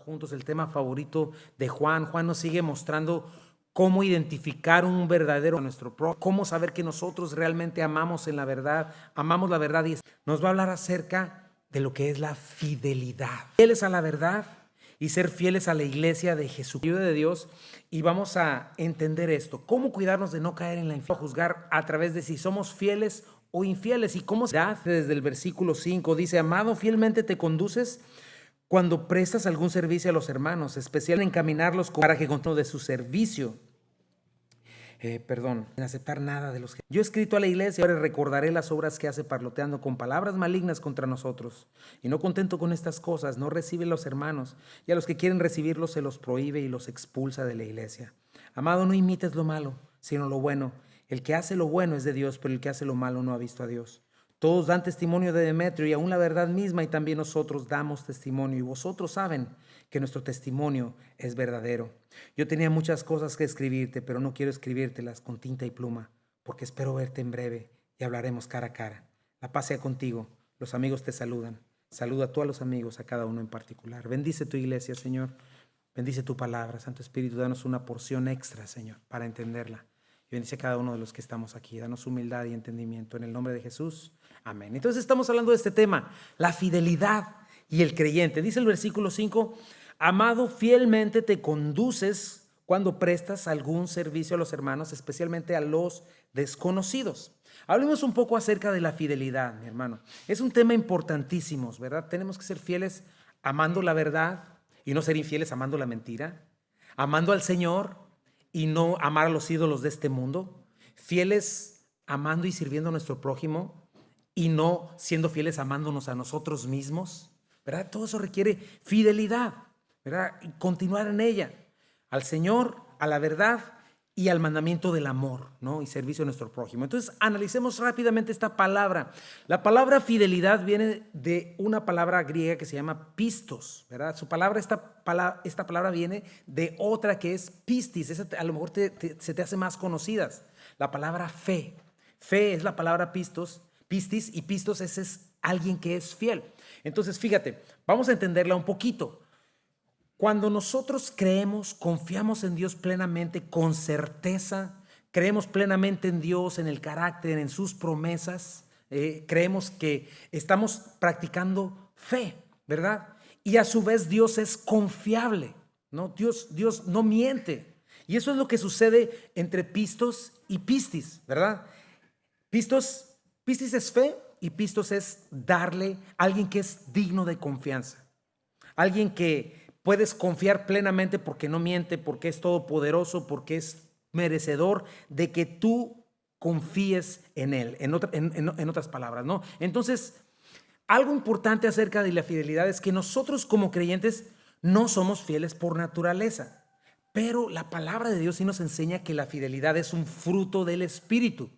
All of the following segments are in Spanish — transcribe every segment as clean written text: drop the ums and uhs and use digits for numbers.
juntos el tema favorito de Juan. Juan nos sigue mostrando cómo identificar un verdadero a nuestro prójimo, cómo saber que nosotros realmente amamos en la verdad, amamos la verdad, y nos va a hablar acerca de lo que es la fidelidad. Fieles a la verdad y ser fieles a la iglesia de Jesucristo de Dios. Y vamos a entender esto, cómo cuidarnos de no caer en la infidelidad, juzgar a través de si somos fieles o infieles y cómo se da. Desde el versículo 5 dice: amado, fielmente te conduces cuando prestas algún servicio a los hermanos, especialmente encaminarlos para que con todo de su servicio, sin aceptar nada de los que... Yo he escrito a la iglesia, ahora recordaré las obras que hace parloteando con palabras malignas contra nosotros. Y no contento con estas cosas, no recibe a los hermanos, y a los que quieren recibirlos se los prohíbe y los expulsa de la iglesia. Amado, no imites lo malo, sino lo bueno. El que hace lo bueno es de Dios, pero el que hace lo malo no ha visto a Dios. Todos dan testimonio de Demetrio y aún la verdad misma, y también nosotros damos testimonio, y vosotros saben que nuestro testimonio es verdadero. Yo tenía muchas cosas que escribirte, pero no quiero escribírtelas con tinta y pluma, porque espero verte en breve y hablaremos cara a cara. La paz sea contigo, los amigos te saludan. Saluda tú a los amigos, a cada uno en particular. Bendice tu iglesia, Señor. Bendice tu palabra, Santo Espíritu, danos una porción extra, Señor, para entenderla. Y bendice a cada uno de los que estamos aquí. Danos humildad y entendimiento. En el nombre de Jesús. Amén. Entonces estamos hablando de este tema, la fidelidad y el creyente. Dice el versículo 5, amado, fielmente te conduces cuando prestas algún servicio a los hermanos, especialmente a los desconocidos. Hablemos un poco acerca de la fidelidad, mi hermano. Es un tema importantísimo, ¿verdad? Tenemos que ser fieles amando la verdad y no ser infieles amando la mentira. Amando al Señor y no amar a los ídolos de este mundo, fieles amando y sirviendo a nuestro prójimo y no siendo fieles amándonos a nosotros mismos, ¿verdad? Todo eso requiere fidelidad, ¿verdad? Y continuar en ella, al Señor, a la verdad y al mandamiento del amor, ¿no? Y servicio a nuestro prójimo. Entonces, analicemos rápidamente esta palabra. La palabra fidelidad viene de una palabra griega que se llama pistos, ¿verdad? Esta palabra viene de otra que es pistis. Esa a lo mejor se te hace más conocidas. La palabra fe. Fe es la palabra pistis, y pistos es alguien que es fiel. Entonces, fíjate, vamos a entenderla un poquito. Cuando nosotros creemos, confiamos en Dios plenamente, con certeza, creemos plenamente en Dios, en el carácter, en sus promesas, creemos que estamos practicando fe, ¿verdad? Y a su vez Dios es confiable, ¿no? Dios no miente. Y eso es lo que sucede entre pistos y pistis, ¿verdad? Pistis es fe y pistos es darle a alguien que es digno de confianza, alguien que puedes confiar plenamente porque no miente, porque es todopoderoso, porque es merecedor de que tú confíes en Él, en otras palabras, ¿no? Entonces, algo importante acerca de la fidelidad es que nosotros como creyentes no somos fieles por naturaleza, pero la palabra de Dios sí nos enseña que la fidelidad es un fruto del Espíritu,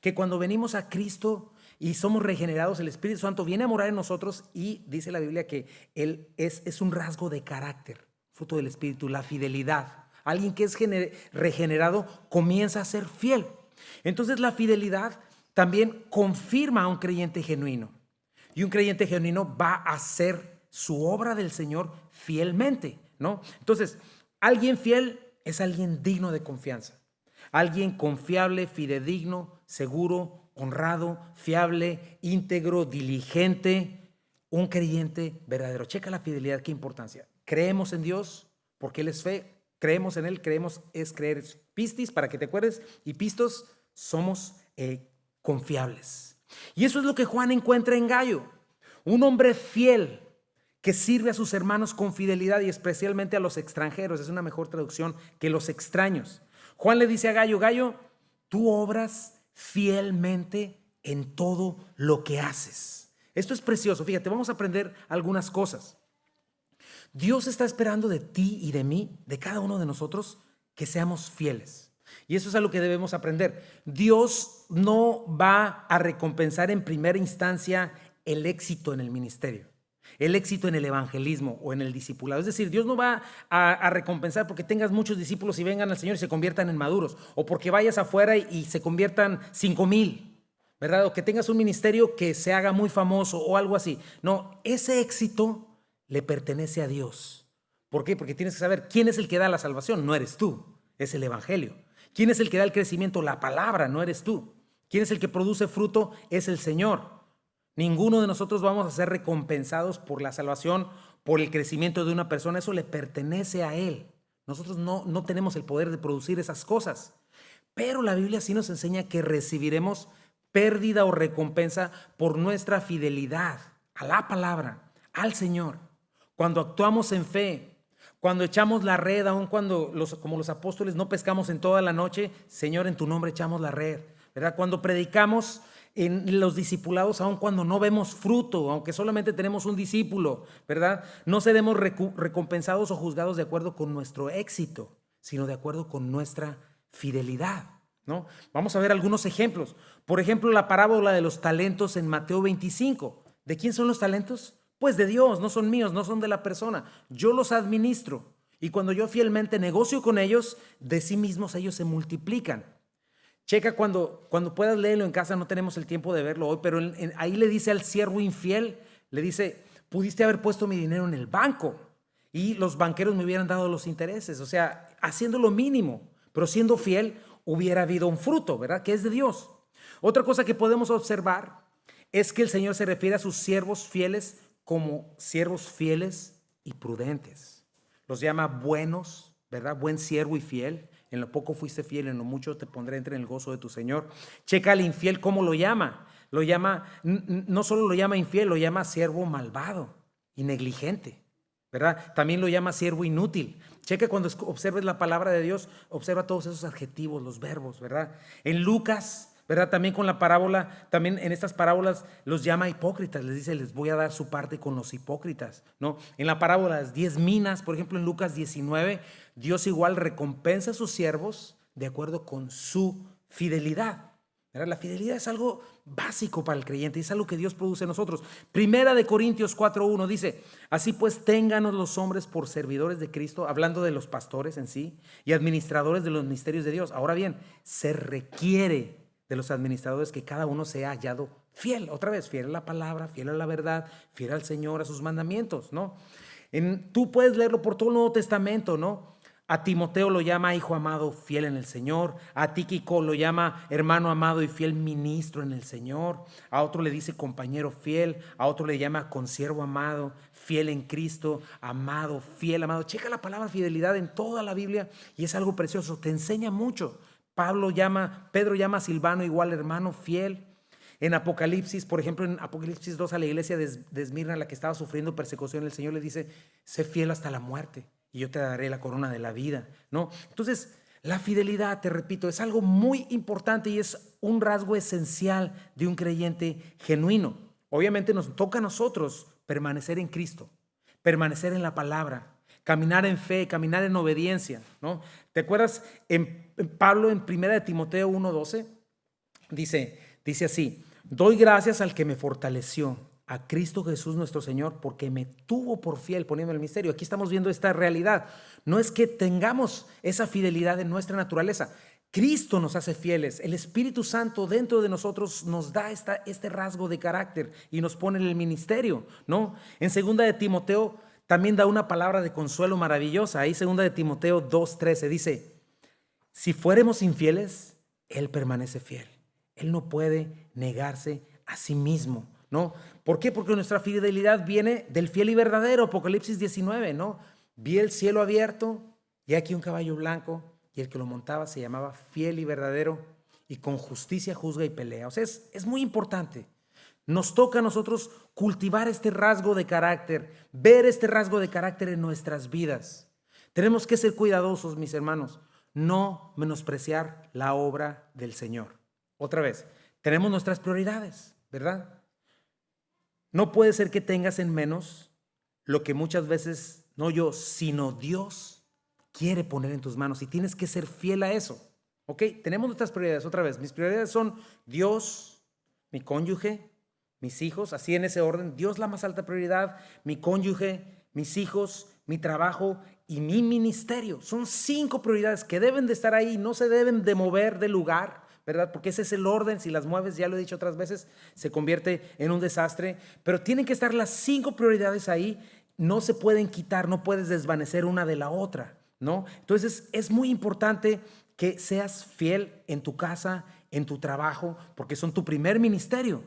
que cuando venimos a Cristo y somos regenerados, el Espíritu Santo viene a morar en nosotros y dice la Biblia que Él es un rasgo de carácter, fruto del Espíritu, la fidelidad. Alguien que es regenerado comienza a ser fiel. Entonces la fidelidad también confirma a un creyente genuino. Y un creyente genuino va a hacer su obra del Señor fielmente, ¿no? Entonces, alguien fiel es alguien digno de confianza. Alguien confiable, fidedigno, seguro, honrado, fiable, íntegro, diligente, un creyente verdadero. Checa la fidelidad, qué importancia. Creemos en Dios porque Él es fe, creemos en Él, creemos es creer. Pistis, para que te acuerdes, y pistos, somos confiables. Y eso es lo que Juan encuentra en Gayo, un hombre fiel que sirve a sus hermanos con fidelidad y especialmente a los extranjeros. Es una mejor traducción que los extraños. Juan le dice a Gayo, Gayo, tú obras fielmente en todo lo que haces. Esto es precioso. Fíjate, vamos a aprender algunas cosas. Dios está esperando de ti y de mí, de cada uno de nosotros, que seamos fieles. Y eso es algo que debemos aprender. Dios no va a recompensar en primera instancia el éxito en el ministerio, el éxito en el evangelismo o en el discipulado. Es decir, Dios no va a recompensar porque tengas muchos discípulos y vengan al Señor y se conviertan en maduros, o porque vayas afuera y se conviertan 5,000, ¿verdad? O que tengas un ministerio que se haga muy famoso o algo así. No, ese éxito le pertenece a Dios, ¿Por qué? Porque tienes que saber quién es el que da la salvación. No eres tú, es el evangelio. ¿Quién es el que da el crecimiento? La palabra, no eres tú. ¿Quién es el que produce fruto? Es el Señor. Ninguno de nosotros vamos a ser recompensados por la salvación, por el crecimiento de una persona. Eso le pertenece a Él. Nosotros no tenemos el poder de producir esas cosas. Pero la Biblia sí nos enseña que recibiremos pérdida o recompensa por nuestra fidelidad a la palabra, al Señor. Cuando actuamos en fe, cuando echamos la red, aun cuando como los apóstoles no pescamos en toda la noche, Señor, en tu nombre echamos la red, ¿verdad? Cuando predicamos en los discipulados, aun cuando no vemos fruto, aunque solamente tenemos un discípulo, ¿verdad? No seremos recompensados o juzgados de acuerdo con nuestro éxito, sino de acuerdo con nuestra fidelidad, ¿no? Vamos a ver algunos ejemplos. Por ejemplo, la parábola de los talentos en Mateo 25. ¿De quién son los talentos? Pues de Dios, no son míos, no son de la persona. Yo los administro. Y cuando yo fielmente negocio con ellos, de sí mismos ellos se multiplican. Checa cuando puedas leerlo en casa, no tenemos el tiempo de verlo hoy, pero ahí le dice al siervo infiel, le dice, pudiste haber puesto mi dinero en el banco y los banqueros me hubieran dado los intereses. O sea, haciendo lo mínimo, pero siendo fiel hubiera habido un fruto, ¿verdad? Que es de Dios. Otra cosa que podemos observar es que el Señor se refiere a sus siervos fieles como siervos fieles y prudentes. Los llama buenos, ¿verdad? Buen siervo y fiel. En lo poco fuiste fiel, en lo mucho te pondré entre en el gozo de tu Señor. Checa al infiel cómo lo llama. Lo llama, no solo lo llama infiel, lo llama siervo malvado y negligente, ¿verdad? También lo llama siervo inútil. Checa cuando observes la palabra de Dios, observa todos esos adjetivos, los verbos, ¿verdad? En Lucas, ¿verdad? También con la parábola, también en estas parábolas los llama hipócritas, les dice, les voy a dar su parte con los hipócritas, ¿no? En la parábola las 10 minas, por ejemplo en Lucas 19, Dios igual recompensa a sus siervos de acuerdo con su fidelidad, ¿verdad? La fidelidad es algo básico para el creyente, es algo que Dios produce en nosotros. Primera de Corintios 4:1 dice, así pues ténganos los hombres por servidores de Cristo, hablando de los pastores en sí, y administradores de los misterios de Dios. Ahora bien, se requiere de los administradores que cada uno sea hallado fiel, otra vez, fiel a la palabra, fiel a la verdad, fiel al Señor, a sus mandamientos, ¿no? Tú puedes leerlo por todo el Nuevo Testamento, ¿no? A Timoteo lo llama hijo amado, fiel en el Señor. A Tíquico lo llama hermano amado y fiel ministro en el Señor. A otro le dice compañero fiel. A otro le llama consiervo amado, fiel en Cristo, amado, fiel, amado. Checa la palabra fidelidad en toda la Biblia y es algo precioso, te enseña mucho. Pedro llama a Silvano igual hermano fiel. En Apocalipsis, por ejemplo, en Apocalipsis 2 a la iglesia de Esmirna, la que estaba sufriendo persecución, el Señor le dice, sé fiel hasta la muerte y yo te daré la corona de la vida, ¿no? Entonces, la fidelidad, te repito, es algo muy importante y es un rasgo esencial de un creyente genuino. Obviamente nos toca a nosotros permanecer en Cristo, permanecer en la palabra, caminar en fe, caminar en obediencia, ¿no? ¿Te acuerdas en Pablo en 1 de Timoteo 1:12? Dice así, doy gracias al que me fortaleció, a Cristo Jesús nuestro Señor, porque me tuvo por fiel poniendo el misterio. Aquí estamos viendo esta realidad. No es que tengamos esa fidelidad en nuestra naturaleza. Cristo nos hace fieles. El Espíritu Santo dentro de nosotros nos da este rasgo de carácter y nos pone en el ministerio, ¿no? En 2 de Timoteo también da una palabra de consuelo maravillosa. Ahí 2 de Timoteo 2:13 dice, si fuéramos infieles, Él permanece fiel. Él no puede negarse a sí mismo, ¿no? ¿Por qué? Porque nuestra fidelidad viene del fiel y verdadero. Apocalipsis 19, ¿no? Vi el cielo abierto y aquí un caballo blanco y el que lo montaba se llamaba fiel y verdadero y con justicia juzga y pelea. O sea, es muy importante. Nos toca a nosotros cultivar este rasgo de carácter, ver este rasgo de carácter en nuestras vidas. Tenemos que ser cuidadosos, mis hermanos, no menospreciar la obra del Señor. Otra vez, tenemos nuestras prioridades, ¿verdad? No puede ser que tengas en menos lo que muchas veces, no yo, sino Dios quiere poner en tus manos y tienes que ser fiel a eso. ¿Ok? Tenemos nuestras prioridades, otra vez. Mis prioridades son Dios, mi cónyuge, mis hijos, así en ese orden. Dios la más alta prioridad, mi cónyuge, mis hijos, mi trabajo y mi ministerio. Son 5 prioridades que deben de estar ahí, no se deben de mover de lugar, ¿verdad? Porque ese es el orden. Si las mueves, ya lo he dicho otras veces, se convierte en un desastre. Pero tienen que estar las 5 prioridades ahí no se pueden quitar, no puedes desvanecer una de la otra, ¿no? Entonces es muy importante que seas fiel en tu casa, en tu trabajo, porque son tu primer ministerio,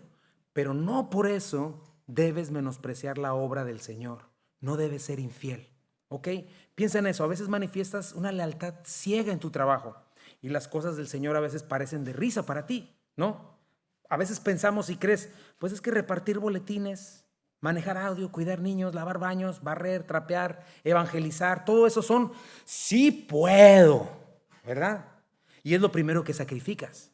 pero no por eso debes menospreciar la obra del Señor, no debes ser infiel, ¿ok? Piensa en eso, a veces manifiestas una lealtad ciega en tu trabajo y las cosas del Señor a veces parecen de risa para ti, ¿no? A veces pensamos y crees, pues es que repartir boletines, manejar audio, cuidar niños, lavar baños, barrer, trapear, evangelizar, todo eso son, sí puedo, ¿verdad? Y es lo primero que sacrificas,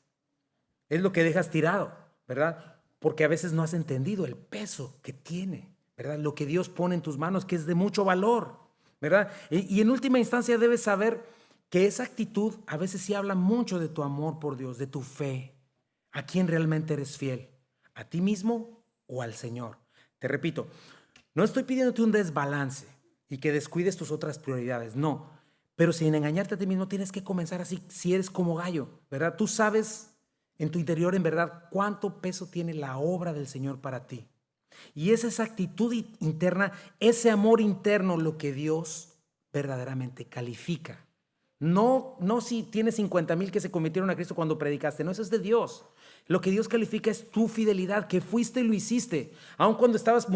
es lo que dejas tirado, ¿verdad? Porque a veces no has entendido el peso que tiene, ¿verdad? Lo que Dios pone en tus manos, que es de mucho valor, ¿verdad? Y en última instancia debes saber que esa actitud a veces sí habla mucho de tu amor por Dios, de tu fe. ¿A quién realmente eres fiel? ¿A ti mismo o al Señor? Te repito, no estoy pidiéndote un desbalance y que descuides tus otras prioridades, no. Pero sin engañarte a ti mismo tienes que comenzar así, si eres como Gallo, ¿verdad? Tú sabes en tu interior en verdad cuánto peso tiene la obra del Señor para ti. Y es esa actitud interna, ese amor interno lo que Dios verdaderamente califica. No si tienes 50,000 que se convirtieron a Cristo cuando predicaste, no, eso es de Dios. Lo que Dios califica es tu fidelidad, que fuiste y lo hiciste, aun cuando estabas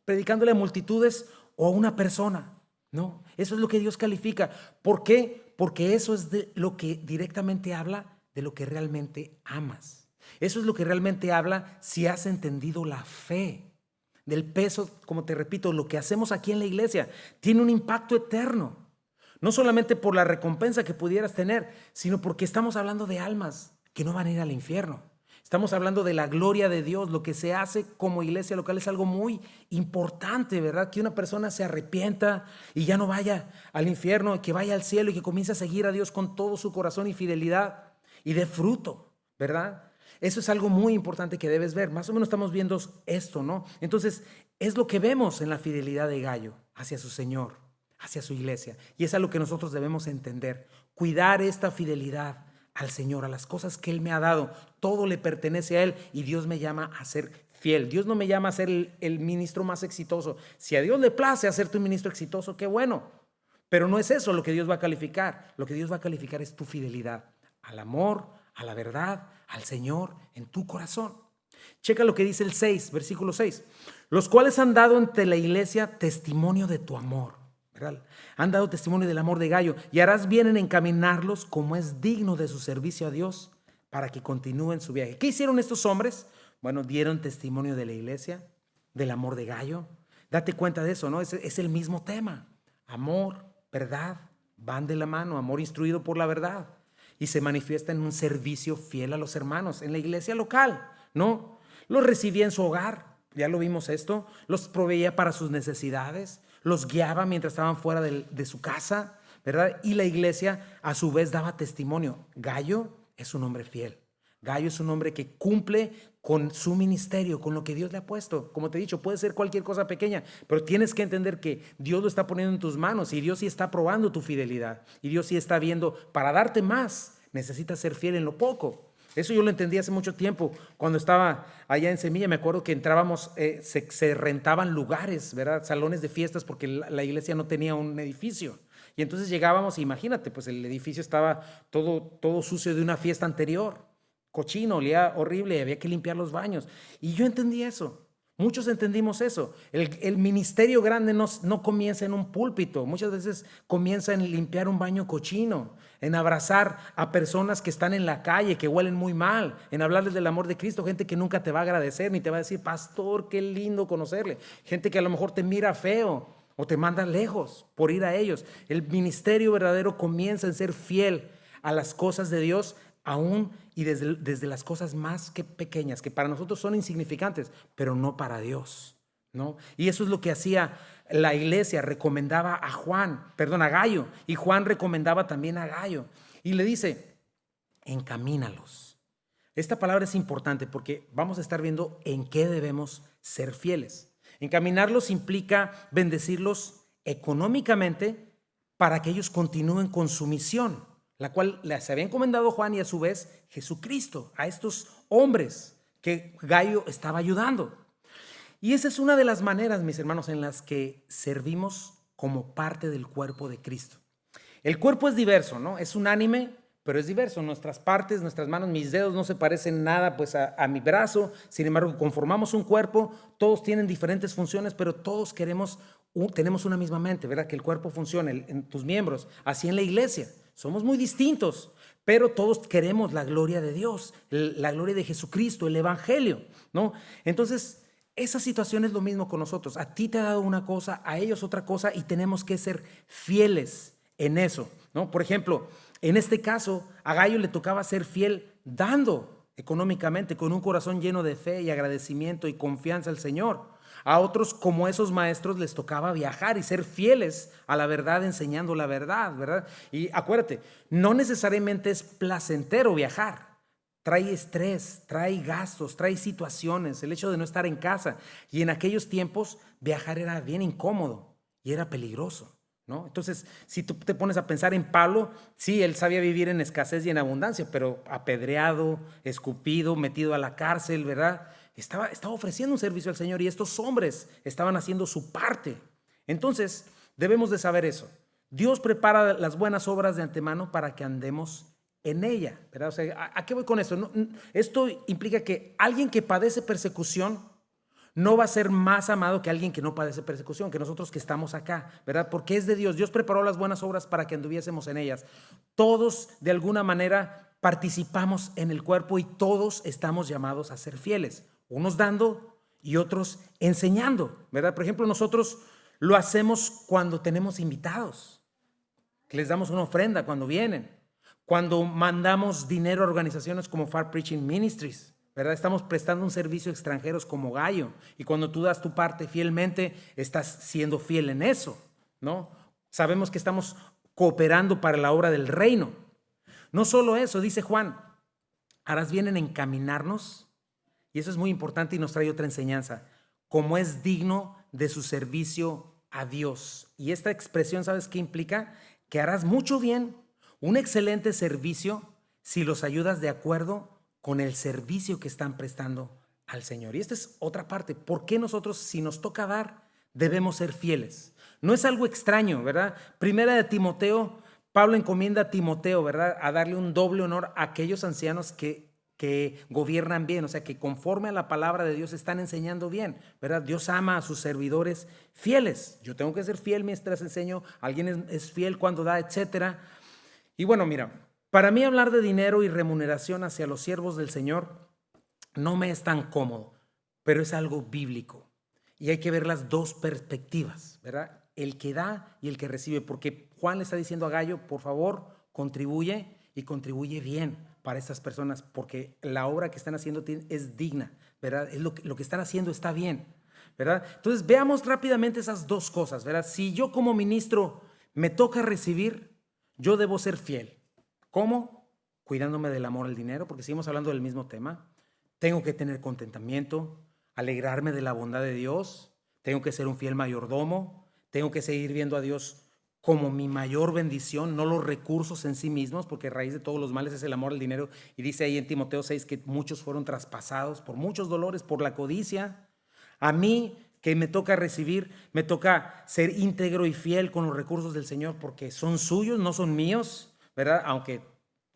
predicándole a multitudes o a una persona. No, eso es lo que Dios califica. ¿Por qué? Porque eso es de lo que directamente habla de lo que realmente amas. Eso es lo que realmente habla si has entendido la fe. Del peso, como te repito, lo que hacemos aquí en la iglesia tiene un impacto eterno. No solamente por la recompensa que pudieras tener, sino porque estamos hablando de almas que no van a ir al infierno. Estamos hablando de la gloria de Dios. Lo que se hace como iglesia local es algo muy importante, ¿verdad? Que una persona se arrepienta y ya no vaya al infierno, que vaya al cielo y que comience a seguir a Dios con todo su corazón y fidelidad y dé fruto, ¿verdad? Eso es algo muy importante que debes ver. Más o menos estamos viendo esto, ¿no? Entonces, es lo que vemos en la fidelidad de Gallo hacia su Señor, hacia su iglesia. Y es a lo que nosotros debemos entender. Cuidar esta fidelidad al Señor, a las cosas que Él me ha dado. Todo le pertenece a Él y Dios me llama a ser fiel. Dios no me llama a ser el ministro más exitoso. Si a Dios le place hacerte un ministro exitoso, qué bueno. Pero no es eso lo que Dios va a calificar. Lo que Dios va a calificar es tu fidelidad al amor, a la verdad, al Señor en tu corazón. Checa lo que dice el 6, versículo 6. Los cuales han dado ante la iglesia testimonio de tu amor, ¿verdad? Han dado testimonio del amor de Gallo y harás bien en encaminarlos como es digno de su servicio a Dios para que continúen su viaje. ¿Qué hicieron estos hombres? Bueno, dieron testimonio de la iglesia, del amor de Gallo. Date cuenta de eso, ¿no? Es el mismo tema. Amor, verdad, van de la mano. Amor instruido por la verdad. Y se manifiesta en un servicio fiel a los hermanos, en la iglesia local, ¿no? Los recibía en su hogar, ya lo vimos esto, los proveía para sus necesidades, los guiaba mientras estaban fuera de su casa, ¿verdad? Y la iglesia a su vez daba testimonio. Gallo es un hombre fiel. Gallo es un hombre que cumple con su ministerio, con lo que Dios le ha puesto. Como te he dicho, puede ser cualquier cosa pequeña, pero tienes que entender que Dios lo está poniendo en tus manos y Dios sí está probando tu fidelidad y Dios sí está viendo para darte más. Necesitas ser fiel en lo poco. Eso yo lo entendí hace mucho tiempo. Cuando estaba allá en Semilla, me acuerdo que entrábamos, se rentaban lugares, ¿verdad? Salones de fiestas porque la iglesia no tenía un edificio. Y entonces llegábamos, imagínate, pues el edificio estaba todo sucio de una fiesta anterior. Cochino, olía horrible, había que limpiar los baños. Y yo entendí eso. Muchos entendimos eso. El ministerio grande no comienza en un púlpito. Muchas veces comienza en limpiar un baño cochino, en abrazar a personas que están en la calle, que huelen muy mal, en hablarles del amor de Cristo, gente que nunca te va a agradecer ni te va a decir, pastor, qué lindo conocerle. Gente que a lo mejor te mira feo o te manda lejos por ir a ellos. El ministerio verdadero comienza en ser fiel a las cosas de Dios, aún y desde las cosas más que pequeñas, que para nosotros son insignificantes, pero no para Dios, ¿no? Y eso es lo que hacía la iglesia, recomendaba a Gallo, y Juan recomendaba también a Gallo, y le dice, encamínalos. Esta palabra es importante porque vamos a estar viendo en qué debemos ser fieles. Encaminarlos implica bendecirlos económicamente para que ellos continúen con su misión, la cual les había encomendado Juan y a su vez Jesucristo a estos hombres que Gallo estaba ayudando. Y esa es una de las maneras, mis hermanos, en las que servimos como parte del cuerpo de Cristo. El cuerpo es diverso, ¿no? Es unánime, pero es diverso. Nuestras partes, nuestras manos, mis dedos no se parecen nada pues a mi brazo. Sin embargo, conformamos un cuerpo, todos tienen diferentes funciones, pero todos tenemos una misma mente, ¿verdad? Que el cuerpo funcione en tus miembros. Así en la iglesia. Somos muy distintos, pero todos queremos la gloria de Dios, la gloria de Jesucristo, el evangelio, ¿no? Entonces, esa situación es lo mismo con nosotros. A ti te ha dado una cosa, a ellos otra cosa, y tenemos que ser fieles en eso, ¿no? Por ejemplo, en este caso, a Gayo le tocaba ser fiel dando económicamente, con un corazón lleno de fe y agradecimiento y confianza al Señor. A otros, como esos maestros, les tocaba viajar y ser fieles a la verdad, enseñando la verdad, ¿verdad? Y acuérdate, no necesariamente es placentero viajar. Trae estrés, trae gastos, trae situaciones, el hecho de no estar en casa. Y en aquellos tiempos viajar era bien incómodo y era peligroso, ¿no? Entonces, si tú te pones a pensar en Pablo, sí, él sabía vivir en escasez y en abundancia, pero apedreado, escupido, metido a la cárcel, ¿verdad? Estaba ofreciendo un servicio al Señor y estos hombres estaban haciendo su parte. Entonces, debemos de saber eso. Dios prepara las buenas obras de antemano para que andemos en ella, ¿verdad? O sea, ¿a qué voy con esto? Esto implica que alguien que padece persecución no va a ser más amado que alguien que no padece persecución, que nosotros que estamos acá, ¿verdad? Porque es de Dios. Dios preparó las buenas obras para que anduviésemos en ellas. Todos, de alguna manera, participamos en el cuerpo y todos estamos llamados a ser fieles. Unos dando y otros enseñando, ¿verdad? Por ejemplo, nosotros lo hacemos cuando tenemos invitados, que les damos una ofrenda cuando vienen. Cuando mandamos dinero a organizaciones como Far Preaching Ministries, ¿verdad? Estamos prestando un servicio a extranjeros como Gayo. Y cuando tú das tu parte fielmente, estás siendo fiel en eso, ¿no? Sabemos que estamos cooperando para la obra del reino. No solo eso, dice Juan, harás bien en encaminarnos, y eso es muy importante y nos trae otra enseñanza, como es digno de su servicio a Dios. Y esta expresión, ¿sabes qué implica? Que harás mucho bien, un excelente servicio, si los ayudas de acuerdo con el servicio que están prestando al Señor. Y esta es otra parte. ¿Por qué nosotros, si nos toca dar, debemos ser fieles? No es algo extraño, ¿verdad? Primera de Timoteo, Pablo encomienda a Timoteo, ¿verdad?, a darle un doble honor a aquellos ancianos que gobiernan bien, o sea, que conforme a la palabra de Dios están enseñando bien, ¿verdad? Dios ama a sus servidores fieles. Yo tengo que ser fiel mientras enseño, alguien es fiel cuando da, etcétera. Y bueno, mira, para mí hablar de dinero y remuneración hacia los siervos del Señor no me es tan cómodo, pero es algo bíblico. Y hay que ver las dos perspectivas, ¿verdad? El que da y el que recibe, porque Juan le está diciendo a Gayo, por favor, contribuye y contribuye bien para estas personas, porque la obra que están haciendo es digna, ¿verdad? Es lo que están haciendo está bien, ¿verdad? Entonces veamos rápidamente esas dos cosas, ¿verdad? Si yo como ministro me toca recibir, yo debo ser fiel. ¿Cómo? Cuidándome del amor al dinero, porque seguimos hablando del mismo tema. Tengo que tener contentamiento, alegrarme de la bondad de Dios, tengo que ser un fiel mayordomo, tengo que seguir viendo a Dios como mi mayor bendición, no los recursos en sí mismos, porque raíz de todos los males es el amor al dinero. Y dice ahí en Timoteo 6 que muchos fueron traspasados por muchos dolores, por la codicia. A mí, que me toca recibir, me toca ser íntegro y fiel con los recursos del Señor, porque son suyos, no son míos, ¿verdad? Aunque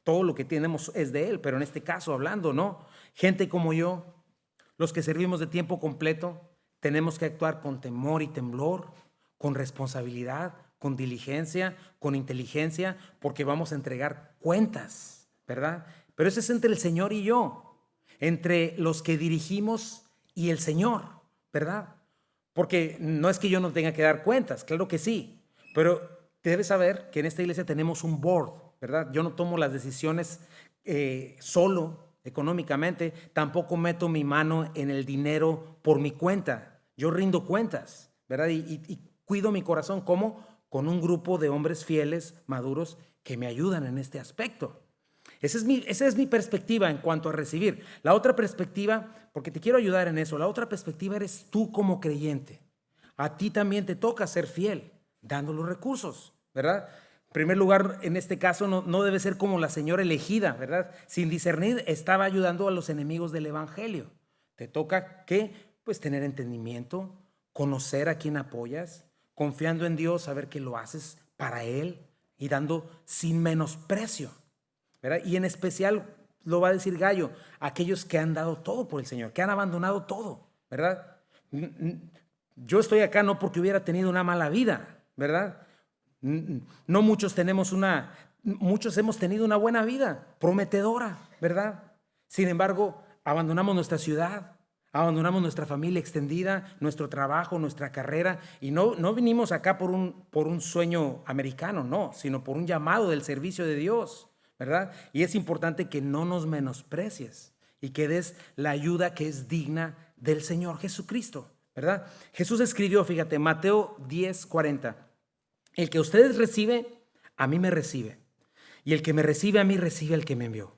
todo lo que tenemos es de Él, pero en este caso hablando, ¿no? Gente como yo, los que servimos de tiempo completo, tenemos que actuar con temor y temblor, con responsabilidad, con diligencia, con inteligencia, porque vamos a entregar cuentas, ¿verdad? Pero eso es entre el Señor y yo, entre los que dirigimos y el Señor, ¿verdad? Porque no es que yo no tenga que dar cuentas, claro que sí, pero debes saber que en esta iglesia tenemos un board, ¿verdad? Yo no tomo las decisiones solo económicamente, tampoco meto mi mano en el dinero por mi cuenta. Yo rindo cuentas, ¿verdad? Y cuido mi corazón, ¿cómo? Con un grupo de hombres fieles, maduros, que me ayudan en este aspecto. Esa es mi perspectiva en cuanto a recibir. La otra perspectiva, porque te quiero ayudar en eso, la otra perspectiva eres tú como creyente. A ti también te toca ser fiel, dando los recursos, ¿verdad? En primer lugar, en este caso, no debe ser como la señora elegida, ¿verdad? Sin discernir, estaba ayudando a los enemigos del evangelio. Te toca, ¿qué? pues tener entendimiento, conocer a quién apoyas, confiando en Dios, saber que lo haces para Él y dando sin menosprecio, ¿verdad? Y en especial lo va a decir Gallo, aquellos que han dado todo por el Señor, que han abandonado todo, ¿verdad? Yo estoy acá no porque hubiera tenido una mala vida, ¿verdad? No muchos muchos hemos tenido una buena vida, prometedora, ¿verdad? Sin embargo, abandonamos nuestra ciudad, abandonamos nuestra familia extendida, nuestro trabajo, nuestra carrera, y no vinimos acá por un sueño americano, no, sino por un llamado del servicio de Dios, ¿verdad? Y es importante que no nos menosprecies y que des la ayuda que es digna del Señor Jesucristo, ¿verdad? Jesús escribió, fíjate, Mateo 10:40, el que ustedes recibe, a mí me recibe, y el que me recibe a mí recibe al que me envió.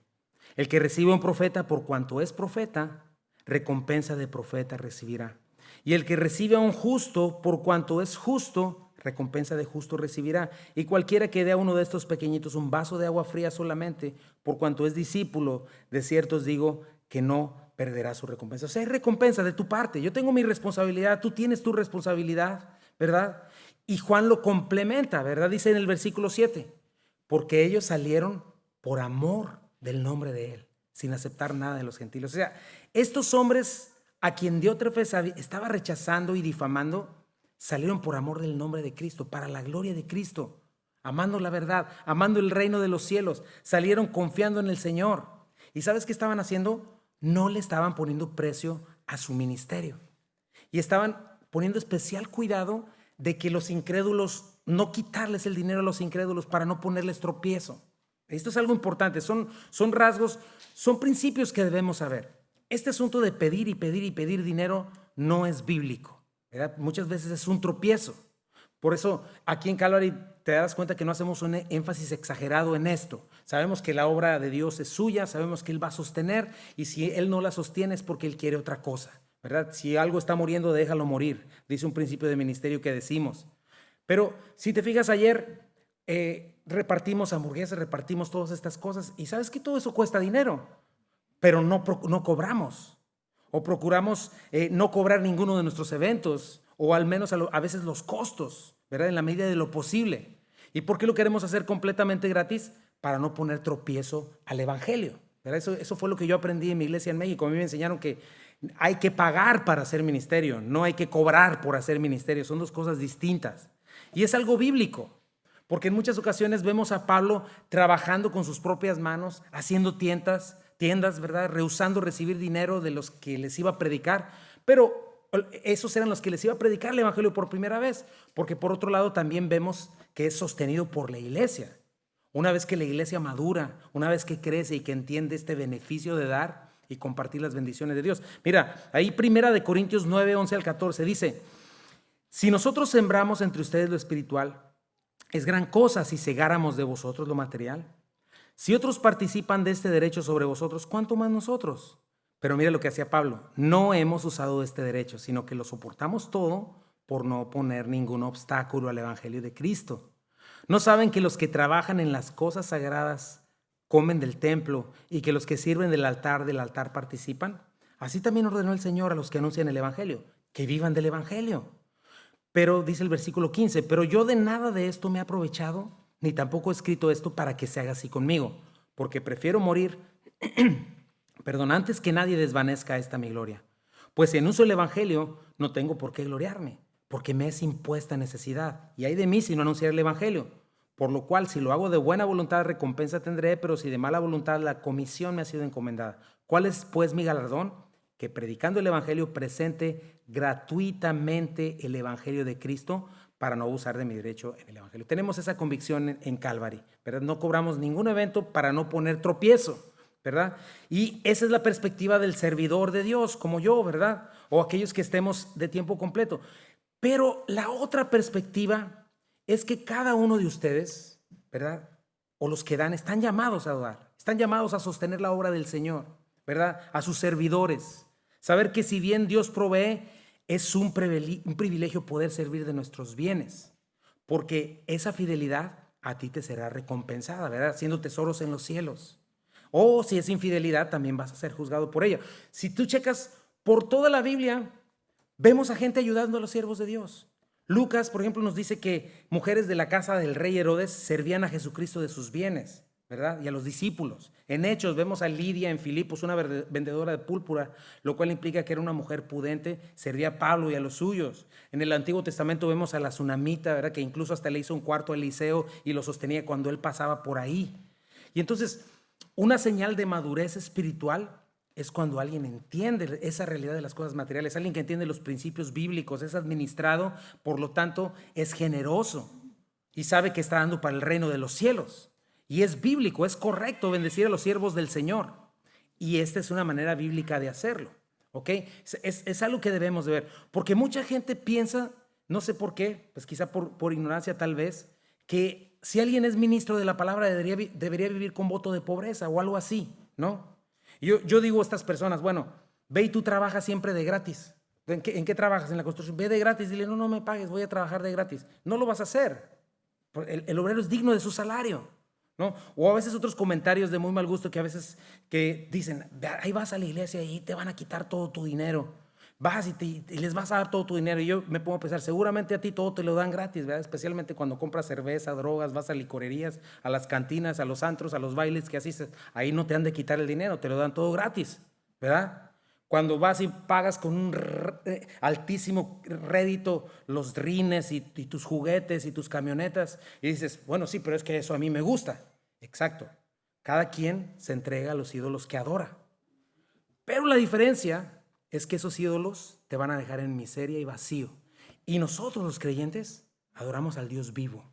El que recibe a un profeta por cuanto es profeta, recompensa de profeta recibirá. Y el que recibe a un justo por cuanto es justo, recompensa de justo recibirá. Y cualquiera que dé a uno de estos pequeñitos un vaso de agua fría solamente, por cuanto es discípulo, de cierto os digo que no perderá su recompensa. O sea, hay recompensa de tu parte. Yo tengo mi responsabilidad, tú tienes tu responsabilidad, ¿verdad? Y Juan lo complementa, ¿verdad? Dice en el versículo 7, porque ellos salieron por amor del nombre de Él, sin aceptar nada de los gentiles. O sea, estos hombres a quien Diótrefes estaba rechazando y difamando, salieron por amor del nombre de Cristo, para la gloria de Cristo, amando la verdad, amando el reino de los cielos, salieron confiando en el Señor. ¿Y sabes qué estaban haciendo? No le estaban poniendo precio a su ministerio. Y estaban poniendo especial cuidado de que los incrédulos, no quitarles el dinero a los incrédulos para no ponerles tropiezo. Esto es algo importante, son rasgos, son principios que debemos saber. Este asunto de pedir y pedir y pedir dinero no es bíblico, ¿verdad? Muchas veces es un tropiezo. Por eso aquí en Calvary te das cuenta que no hacemos un énfasis exagerado en esto. Sabemos que la obra de Dios es suya, sabemos que Él va a sostener, y si Él no la sostiene es porque Él quiere otra cosa, ¿verdad? Si algo está muriendo, déjalo morir, dice un principio de ministerio que decimos. Pero si te fijas, ayer repartimos hamburguesas, repartimos todas estas cosas, y sabes que todo eso cuesta dinero, pero no cobramos, o procuramos no cobrar ninguno de nuestros eventos, o al menos a veces los costos, ¿verdad? En la medida de lo posible. ¿Y por qué lo queremos hacer completamente gratis? Para no poner tropiezo al evangelio, ¿verdad? Eso fue lo que yo aprendí en mi iglesia en México. A mí me enseñaron que hay que pagar para hacer ministerio, no hay que cobrar por hacer ministerio, son dos cosas distintas. Y es algo bíblico, porque en muchas ocasiones vemos a Pablo trabajando con sus propias manos, haciendo tiendas, ¿verdad? Rehusando recibir dinero de los que les iba a predicar, pero esos eran los que les iba a predicar el evangelio por primera vez, porque por otro lado también vemos que es sostenido por la iglesia. Una vez que la iglesia madura, una vez que crece y que entiende este beneficio de dar y compartir las bendiciones de Dios. Mira, ahí primera de Corintios 9, 11 al 14 dice, si nosotros sembramos entre ustedes lo espiritual, es gran cosa si segáramos de vosotros lo material. Si otros participan de este derecho sobre vosotros, ¿cuánto más nosotros? Pero mira lo que hacía Pablo, no hemos usado este derecho, sino que lo soportamos todo por no poner ningún obstáculo al evangelio de Cristo. ¿No saben que los que trabajan en las cosas sagradas comen del templo y que los que sirven del altar participan? Así también ordenó el Señor a los que anuncian el evangelio, que vivan del evangelio. Pero dice el versículo 15, pero yo de nada de esto me he aprovechado, ni tampoco he escrito esto para que se haga así conmigo, porque prefiero morir, antes que nadie desvanezca esta mi gloria. Pues si anuncio el evangelio, no tengo por qué gloriarme, porque me es impuesta necesidad, y hay de mí si no anunciar el evangelio. Por lo cual, si lo hago de buena voluntad, recompensa tendré, pero si de mala voluntad, la comisión me ha sido encomendada. ¿Cuál es, pues, mi galardón? Que predicando el evangelio presente gratuitamente el evangelio de Cristo para no abusar de mi derecho en el evangelio. Tenemos esa convicción en Calvary, ¿verdad? No cobramos ningún evento para no poner tropiezo, ¿verdad? Y esa es la perspectiva del servidor de Dios, como yo, ¿verdad? O aquellos que estemos de tiempo completo. Pero la otra perspectiva es que cada uno de ustedes, ¿verdad? O los que dan, están llamados a dar, están llamados a sostener la obra del Señor, ¿verdad? A sus servidores. Saber que si bien Dios provee, es un privilegio poder servir de nuestros bienes, porque esa fidelidad a ti te será recompensada, ¿verdad? Haciendo tesoros en los cielos. O si es infidelidad, también vas a ser juzgado por ella. Si tú checas por toda la Biblia, Vemos a gente ayudando a los siervos de Dios. Lucas, por ejemplo, nos dice que mujeres de la casa del rey Herodes servían a Jesucristo de sus bienes, ¿verdad? Y a los discípulos. En Hechos vemos a Lidia en Filipos, una vendedora de púrpura, lo cual implica que era una mujer prudente, servía a Pablo y a los suyos. En el Antiguo Testamento vemos a la Sunamita, ¿verdad? Que incluso hasta le hizo un cuarto a Eliseo y lo sostenía cuando él pasaba por ahí. Y entonces, una señal de madurez espiritual es cuando alguien entiende esa realidad de las cosas materiales, alguien que entiende los principios bíblicos, es administrado, por lo tanto es generoso y sabe que está dando para el reino de los cielos. Y es bíblico, es correcto bendecir a los siervos del Señor. Y esta es una manera bíblica de hacerlo, ¿ok? Es algo que debemos de ver, porque mucha gente piensa, no sé por qué, pues quizá por ignorancia tal vez, que si alguien es ministro de la palabra debería vivir con voto de pobreza o algo así, ¿no? Yo digo a estas personas, bueno, ve y tú trabajas siempre de gratis. ¿En qué trabajas? En la construcción. Ve de gratis, dile, no me pagues, voy a trabajar de gratis. No lo vas a hacer. El obrero es digno de su salario, ¿no? O a veces otros comentarios de muy mal gusto que a veces que dicen, ahí vas a la iglesia y te van a quitar todo tu dinero. Vas y les vas a dar todo tu dinero. Y yo me pongo a pensar, seguramente a ti todo te lo dan gratis, ¿verdad? Especialmente cuando compras cerveza, drogas, vas a licorerías, a las cantinas, a los antros, a los bailes que asistes. Ahí no te han de quitar el dinero, te lo dan todo gratis, ¿verdad? Cuando vas y pagas con un altísimo rédito los rines y tus juguetes y tus camionetas y dices, bueno, sí, pero es que eso a mí me gusta. Exacto. Cada quien se entrega a los ídolos que adora. Pero la diferencia es que esos ídolos te van a dejar en miseria y vacío. Y nosotros los creyentes adoramos al Dios vivo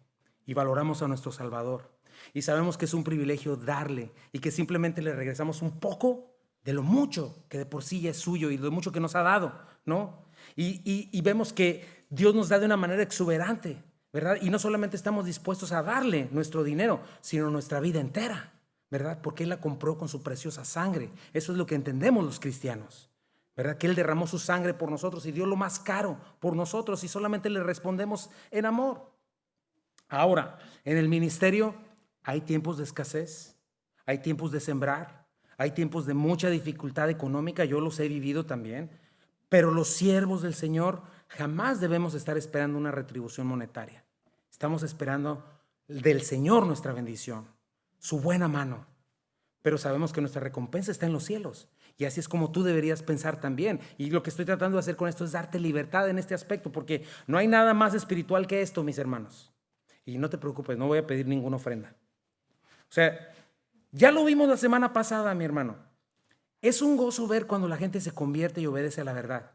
y valoramos a nuestro Salvador. Y sabemos que es un privilegio darle y que simplemente le regresamos un poco de lo mucho que de por sí ya es suyo y de lo mucho que nos ha dado, ¿no? Y vemos que Dios nos da de una manera exuberante, ¿verdad? Y no solamente estamos dispuestos a darle nuestro dinero, sino nuestra vida entera, ¿verdad? Porque Él la compró con su preciosa sangre. Eso es lo que entendemos los cristianos, ¿verdad? Que Él derramó su sangre por nosotros y dio lo más caro por nosotros y solamente le respondemos en amor. Ahora, en el ministerio hay tiempos de escasez, hay tiempos de sembrar, hay tiempos de mucha dificultad económica, yo los he vivido también, pero los siervos del Señor jamás debemos estar esperando una retribución monetaria. Estamos esperando del Señor nuestra bendición, su buena mano, pero sabemos que nuestra recompensa está en los cielos. Y así es como tú deberías pensar también. Y lo que estoy tratando de hacer con esto es darte libertad en este aspecto, porque no hay nada más espiritual que esto, mis hermanos. Y no te preocupes, no voy a pedir ninguna ofrenda. O sea, ya lo vimos la semana pasada, mi hermano. Es un gozo ver cuando la gente se convierte y obedece a la verdad.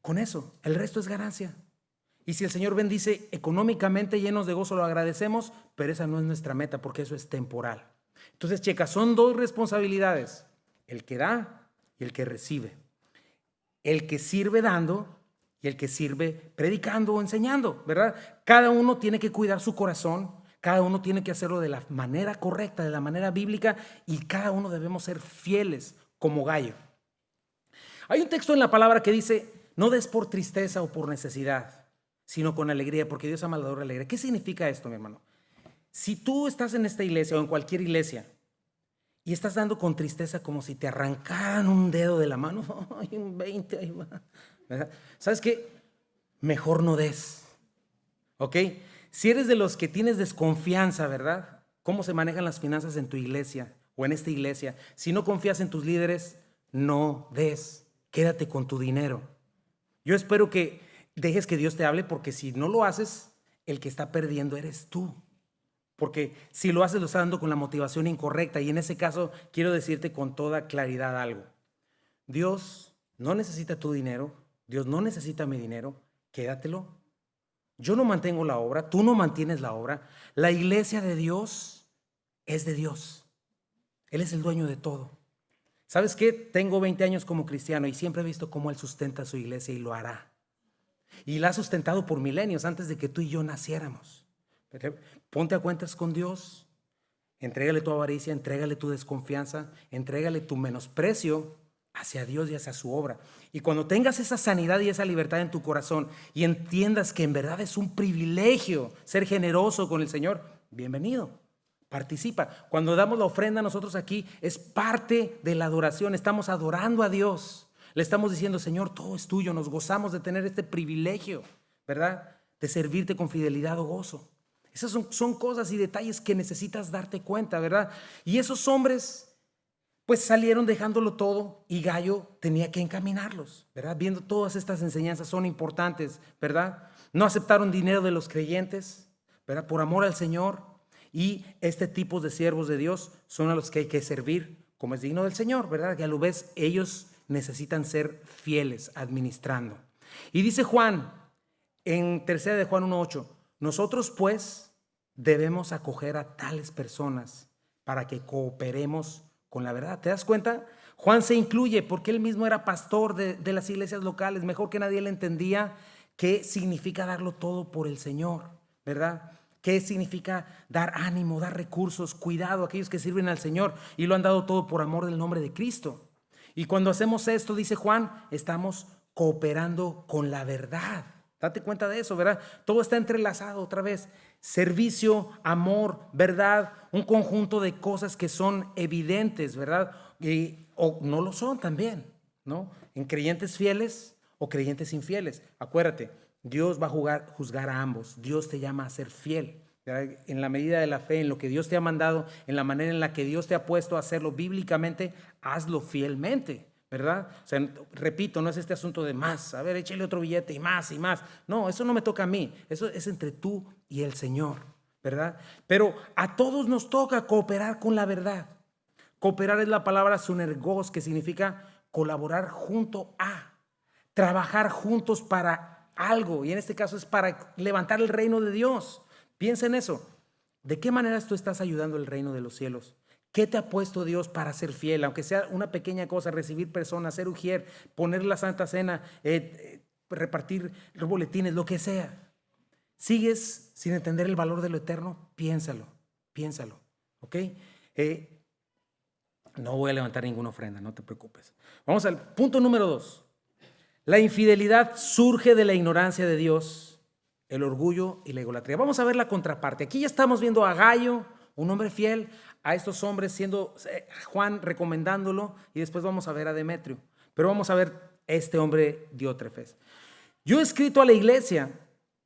Con eso, el resto es ganancia. Y si el Señor bendice económicamente, llenos de gozo, lo agradecemos, pero esa no es nuestra meta, porque eso es temporal. Entonces, checa, son dos responsabilidades: el que da y el que recibe, el que sirve dando y el que sirve predicando o enseñando, ¿verdad? Cada uno tiene que cuidar su corazón, cada uno tiene que hacerlo de la manera correcta, de la manera bíblica, y cada uno debemos ser fieles como Gallo. Hay un texto en la palabra que dice, no des por tristeza o por necesidad, sino con alegría, porque Dios ama al dador alegre. ¿Qué significa esto, mi hermano? Si tú estás en esta iglesia o en cualquier iglesia y estás dando con tristeza como si te arrancaran un dedo de la mano, hay un 20 ahí va, ¿verdad? ¿Sabes qué? Mejor no des, ¿ok? Si eres de los que tienes desconfianza, ¿verdad? ¿Cómo se manejan las finanzas en tu iglesia o en esta iglesia? Si no confías en tus líderes, no des, quédate con tu dinero. Yo espero que dejes que Dios te hable, porque si no lo haces, el que está perdiendo eres tú. Porque si lo haces, lo estás dando con la motivación incorrecta. Y en ese caso, quiero decirte con toda claridad algo. Dios no necesita tu dinero. Dios no necesita mi dinero. Quédatelo. Yo no mantengo la obra. Tú no mantienes la obra. La iglesia de Dios es de Dios. Él es el dueño de todo. ¿Sabes qué? Tengo 20 años como cristiano y siempre he visto cómo Él sustenta su iglesia y lo hará. Y la ha sustentado por milenios antes de que tú y yo naciéramos. Ponte a cuentas con Dios, entrégale tu avaricia, entrégale tu desconfianza, entrégale tu menosprecio hacia Dios y hacia su obra. Y cuando tengas esa sanidad y esa libertad en tu corazón y entiendas que en verdad es un privilegio ser generoso con el Señor, bienvenido, participa. Cuando damos la ofrenda nosotros aquí es parte de la adoración, estamos adorando a Dios. Le estamos diciendo, Señor, todo es tuyo, nos gozamos de tener este privilegio, ¿verdad? De servirte con fidelidad o gozo. Esas son cosas y detalles que necesitas darte cuenta, ¿verdad? Y esos hombres pues salieron dejándolo todo y Gayo tenía que encaminarlos, ¿verdad? Viendo todas estas enseñanzas son importantes, ¿verdad? No aceptaron dinero de los creyentes, ¿verdad? Por amor al Señor, y este tipo de siervos de Dios son a los que hay que servir como es digno del Señor, ¿verdad? Que a lo vez ellos necesitan ser fieles administrando. Y dice Juan en 3 de Juan 1:8, nosotros pues debemos acoger a tales personas para que cooperemos con la verdad. ¿Te das cuenta? Juan se incluye porque él mismo era pastor de las iglesias locales. Mejor que nadie le entendía qué significa darlo todo por el Señor, ¿verdad? ¿Qué significa dar ánimo, dar recursos, cuidado a aquellos que sirven al Señor y lo han dado todo por amor del nombre de Cristo? Y cuando hacemos esto, dice Juan, estamos cooperando con la verdad. Date cuenta de eso, ¿verdad? Todo está entrelazado otra vez. Servicio, amor, verdad, un conjunto de cosas que son evidentes, ¿verdad? O no lo son también, ¿no? En creyentes fieles o creyentes infieles. Acuérdate, Dios va a juzgar a ambos. Dios te llama a ser fiel, ¿verdad? En la medida de la fe, en lo que Dios te ha mandado, en la manera en la que Dios te ha puesto a hacerlo bíblicamente, hazlo fielmente, ¿verdad? O sea, repito, no es este asunto de más, a ver, échale otro billete y más y más. No, eso no me toca a mí, eso es entre tú y el Señor, ¿verdad? Pero a todos nos toca cooperar con la verdad. Cooperar es la palabra sunergos, que significa colaborar junto a, trabajar juntos para algo, y en este caso es para levantar el reino de Dios. Piensa en eso. ¿De qué maneras tú estás ayudando el reino de los cielos? ¿Qué te ha puesto Dios para ser fiel? Aunque sea una pequeña cosa, recibir personas, ser ujier, poner la Santa Cena, repartir los boletines, lo que sea. ¿Sigues sin entender el valor de lo eterno? Piénsalo, ¿ok? No voy a levantar ninguna ofrenda, no te preocupes. Vamos al punto número 2. La infidelidad surge de la ignorancia de Dios, el orgullo y la idolatría. Vamos a ver la contraparte. Aquí ya estamos viendo a Gayo, un hombre fiel, a estos hombres siendo Juan recomendándolo, y después vamos a ver a Demetrio. Pero vamos a ver este hombre Diótrefes. Yo he escrito a la iglesia,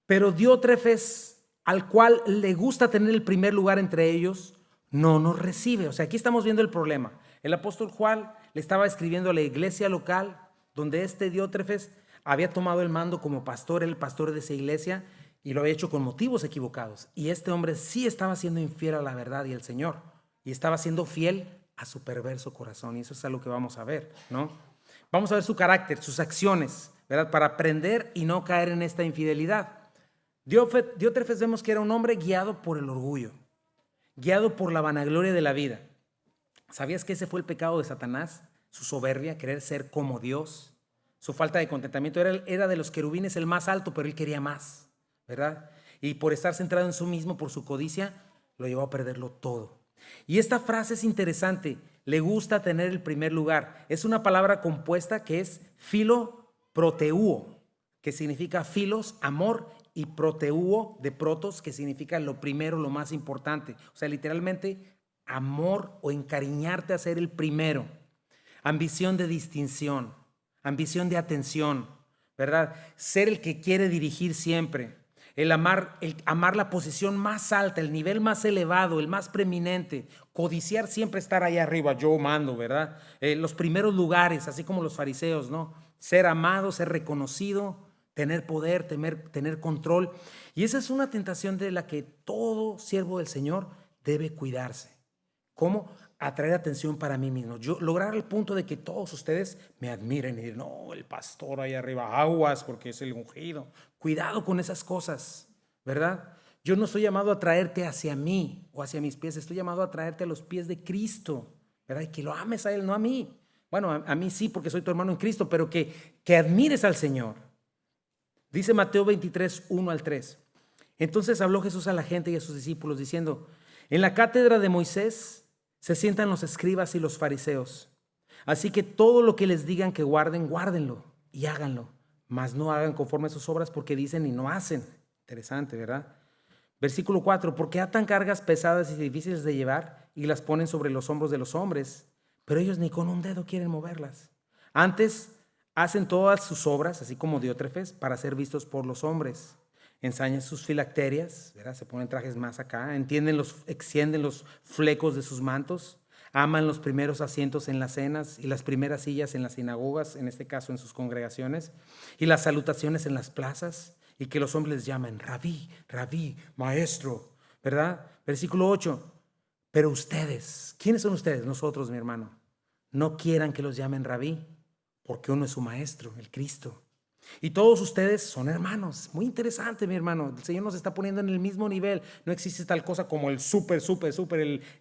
pero Diótrefes, al cual le gusta tener el primer lugar entre ellos, no nos recibe. O sea, aquí estamos viendo el problema. El apóstol Juan le estaba escribiendo a la iglesia local, donde este Diótrefes había tomado el mando como pastor, el pastor de esa iglesia, y lo había hecho con motivos equivocados. Y este hombre sí estaba siendo infiel a la verdad y al Señor, y estaba siendo fiel a su perverso corazón. Y eso es algo que vamos a ver, ¿no? Vamos a ver su carácter, sus acciones, ¿verdad? Para aprender y no caer en esta infidelidad. Diótrefes vemos que era un hombre guiado por el orgullo, guiado por la vanagloria de la vida. ¿Sabías que ese fue el pecado de Satanás? Su soberbia, querer ser como Dios. Su falta de contentamiento. Era de los querubines el más alto, pero él quería más, ¿verdad? Y por estar centrado en sí mismo, por su codicia, lo llevó a perderlo todo. Y esta frase es interesante. Le gusta tener el primer lugar. Es una palabra compuesta que es filoproteuo, que significa filos, amor, y proteuo, de protos, que significa lo primero, lo más importante. O sea, literalmente, amor o encariñarte a ser el primero. Ambición de distinción, ambición de atención, ¿verdad? Ser el que quiere dirigir siempre. El amar la posición más alta, el nivel más elevado, el más preeminente. Codiciar siempre estar ahí arriba, yo mando, ¿verdad? Los primeros lugares, así como los fariseos, ¿no? Ser amado, ser reconocido, tener poder, tener control. Y esa es una tentación de la que todo siervo del Señor debe cuidarse. ¿Cómo? Atraer atención para mí mismo. Yo lograr el punto de que todos ustedes me admiren y digan, no, el pastor ahí arriba, aguas porque es el ungido. Cuidado con esas cosas, ¿verdad? Yo no estoy llamado a traerte hacia mí o hacia mis pies, estoy llamado a traerte a los pies de Cristo, ¿verdad? Y que lo ames a Él, no a mí. Bueno, a mí sí, porque soy tu hermano en Cristo, pero que admires al Señor. Dice Mateo 23, 1-3. Entonces habló Jesús a la gente y a sus discípulos diciendo, en la cátedra de Moisés se sientan los escribas y los fariseos. Así que todo lo que les digan que guarden, guárdenlo y háganlo. Mas no hagan conforme a sus obras porque dicen y no hacen. Interesante, ¿verdad? Versículo 4. Porque atan cargas pesadas y difíciles de llevar y las ponen sobre los hombros de los hombres, pero ellos ni con un dedo quieren moverlas. Antes Hacen todas sus obras, así como Diótrefes, para ser vistos por los hombres. Ensañan sus filacterias, ¿verdad? Se ponen trajes más acá, extienden los flecos de sus mantos, aman los primeros asientos en las cenas y las primeras sillas en las sinagogas, en este caso en sus congregaciones, y las salutaciones en las plazas, y que los hombres les llamen rabí, rabí, maestro, ¿verdad? Versículo 8. Pero ustedes, ¿quiénes son ustedes? Nosotros, mi hermano. No quieran que los llamen rabí, porque uno es su maestro, el Cristo. Y todos ustedes son hermanos. Muy interesante, mi hermano. El Señor nos está poniendo en el mismo nivel. No existe tal cosa como el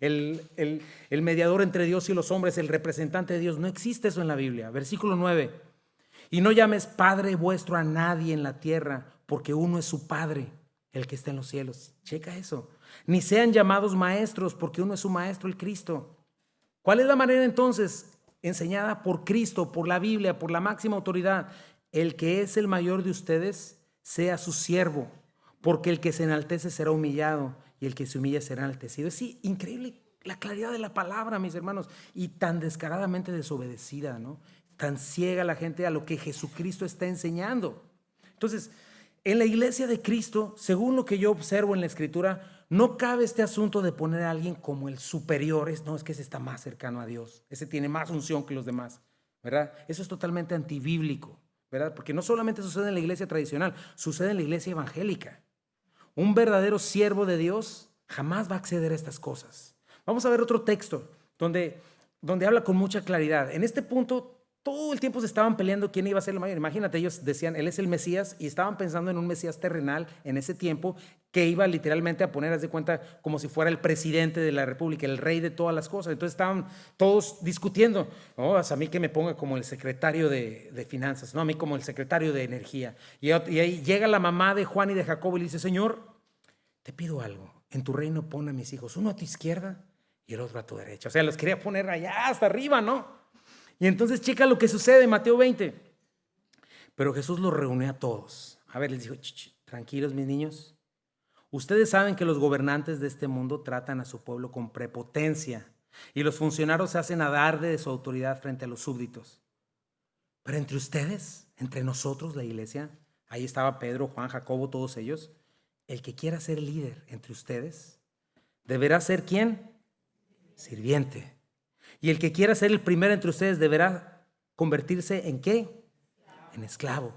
el mediador entre Dios y los hombres, el representante de Dios. No existe eso en la Biblia. Versículo 9. Y no llames Padre vuestro a nadie en la tierra, porque uno es su Padre, el que está en los cielos. Checa eso. Ni sean llamados maestros, porque uno es su maestro, el Cristo. ¿Cuál es la manera entonces? Enseñada por Cristo, por la Biblia, por la máxima autoridad. El que es el mayor de ustedes sea su siervo, porque el que se enaltece será humillado y el que se humilla será enaltecido. Es increíble la claridad de la palabra, mis hermanos, y tan descaradamente desobedecida, ¿no? Tan ciega la gente a lo que Jesucristo está enseñando. Entonces, en la iglesia de Cristo, según lo que yo observo en la Escritura, no cabe este asunto de poner a alguien como el superior. No, es que ese está más cercano a Dios, ese tiene más unción que los demás, ¿verdad? Eso es totalmente antibíblico, ¿verdad? Porque no solamente sucede en la iglesia tradicional, sucede en la iglesia evangélica. Un verdadero siervo de Dios jamás va a acceder a estas cosas. Vamos a ver otro texto donde habla con mucha claridad. En este punto, todo el tiempo se estaban peleando quién iba a ser el mayor. Imagínate, ellos decían, él es el Mesías, y estaban pensando en un Mesías terrenal en ese tiempo que iba literalmente a poner, haz de cuenta, como si fuera el presidente de la república, el rey de todas las cosas. Entonces estaban todos discutiendo, oh, a mí que me ponga como el secretario de finanzas, no, a mí como el secretario de energía. Y ahí llega la mamá de Juan y de Jacobo y le dice, Señor, te pido algo, en tu reino pon a mis hijos, uno a tu izquierda y el otro a tu derecha. O sea, los quería poner allá hasta arriba, ¿no? Y entonces checa lo que sucede en Mateo 20. Pero Jesús los reunió a todos. A ver, les dijo, tranquilos mis niños. Ustedes saben que los gobernantes de este mundo tratan a su pueblo con prepotencia y los funcionarios se hacen alarde de su autoridad frente a los súbditos. Pero entre ustedes, entre nosotros, la iglesia, ahí estaba Pedro, Juan, Jacobo, todos ellos, el que quiera ser líder entre ustedes, deberá ser ¿quién? Sirviente. Y el que quiera ser el primero entre ustedes deberá convertirse ¿en qué? En esclavo.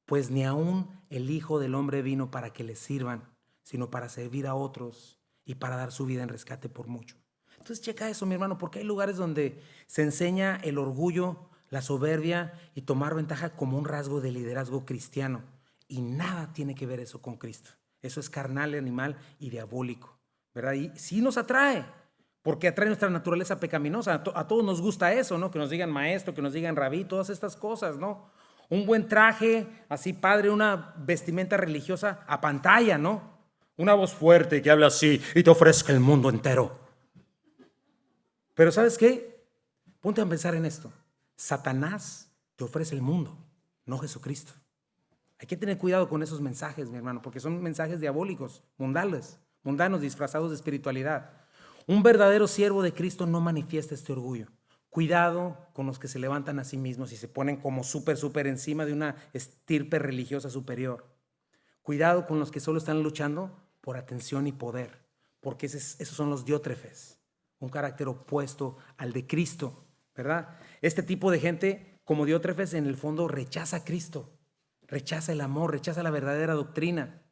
Pues ni aún el Hijo del Hombre vino para que le sirvan, sino para servir a otros y para dar su vida en rescate por mucho. Entonces checa eso, mi hermano, porque hay lugares donde se enseña el orgullo, la soberbia y tomar ventaja como un rasgo de liderazgo cristiano. Y nada tiene que ver eso con Cristo. Eso es carnal, animal y diabólico, ¿verdad? Y sí nos atrae, porque atrae nuestra naturaleza pecaminosa. A todos nos gusta eso, ¿no? Que nos digan maestro, que nos digan rabí, todas estas cosas, ¿no? Un buen traje, así padre, una vestimenta religiosa a pantalla, ¿no? Una voz fuerte que habla así y te ofrezca el mundo entero. Pero ¿sabes qué? Ponte a pensar en esto. Satanás te ofrece el mundo, no Jesucristo. Hay que tener cuidado con esos mensajes, mi hermano, porque son mensajes diabólicos, mundanos disfrazados de espiritualidad. Un verdadero siervo de Cristo no manifiesta este orgullo. Cuidado con los que se levantan a sí mismos y se ponen como súper encima de una estirpe religiosa superior. Cuidado con los que solo están luchando por atención y poder, porque esos son los diótrefes, un carácter opuesto al de Cristo, ¿verdad? Este tipo de gente, como diótrefes, en el fondo rechaza a Cristo, rechaza el amor, rechaza la verdadera doctrina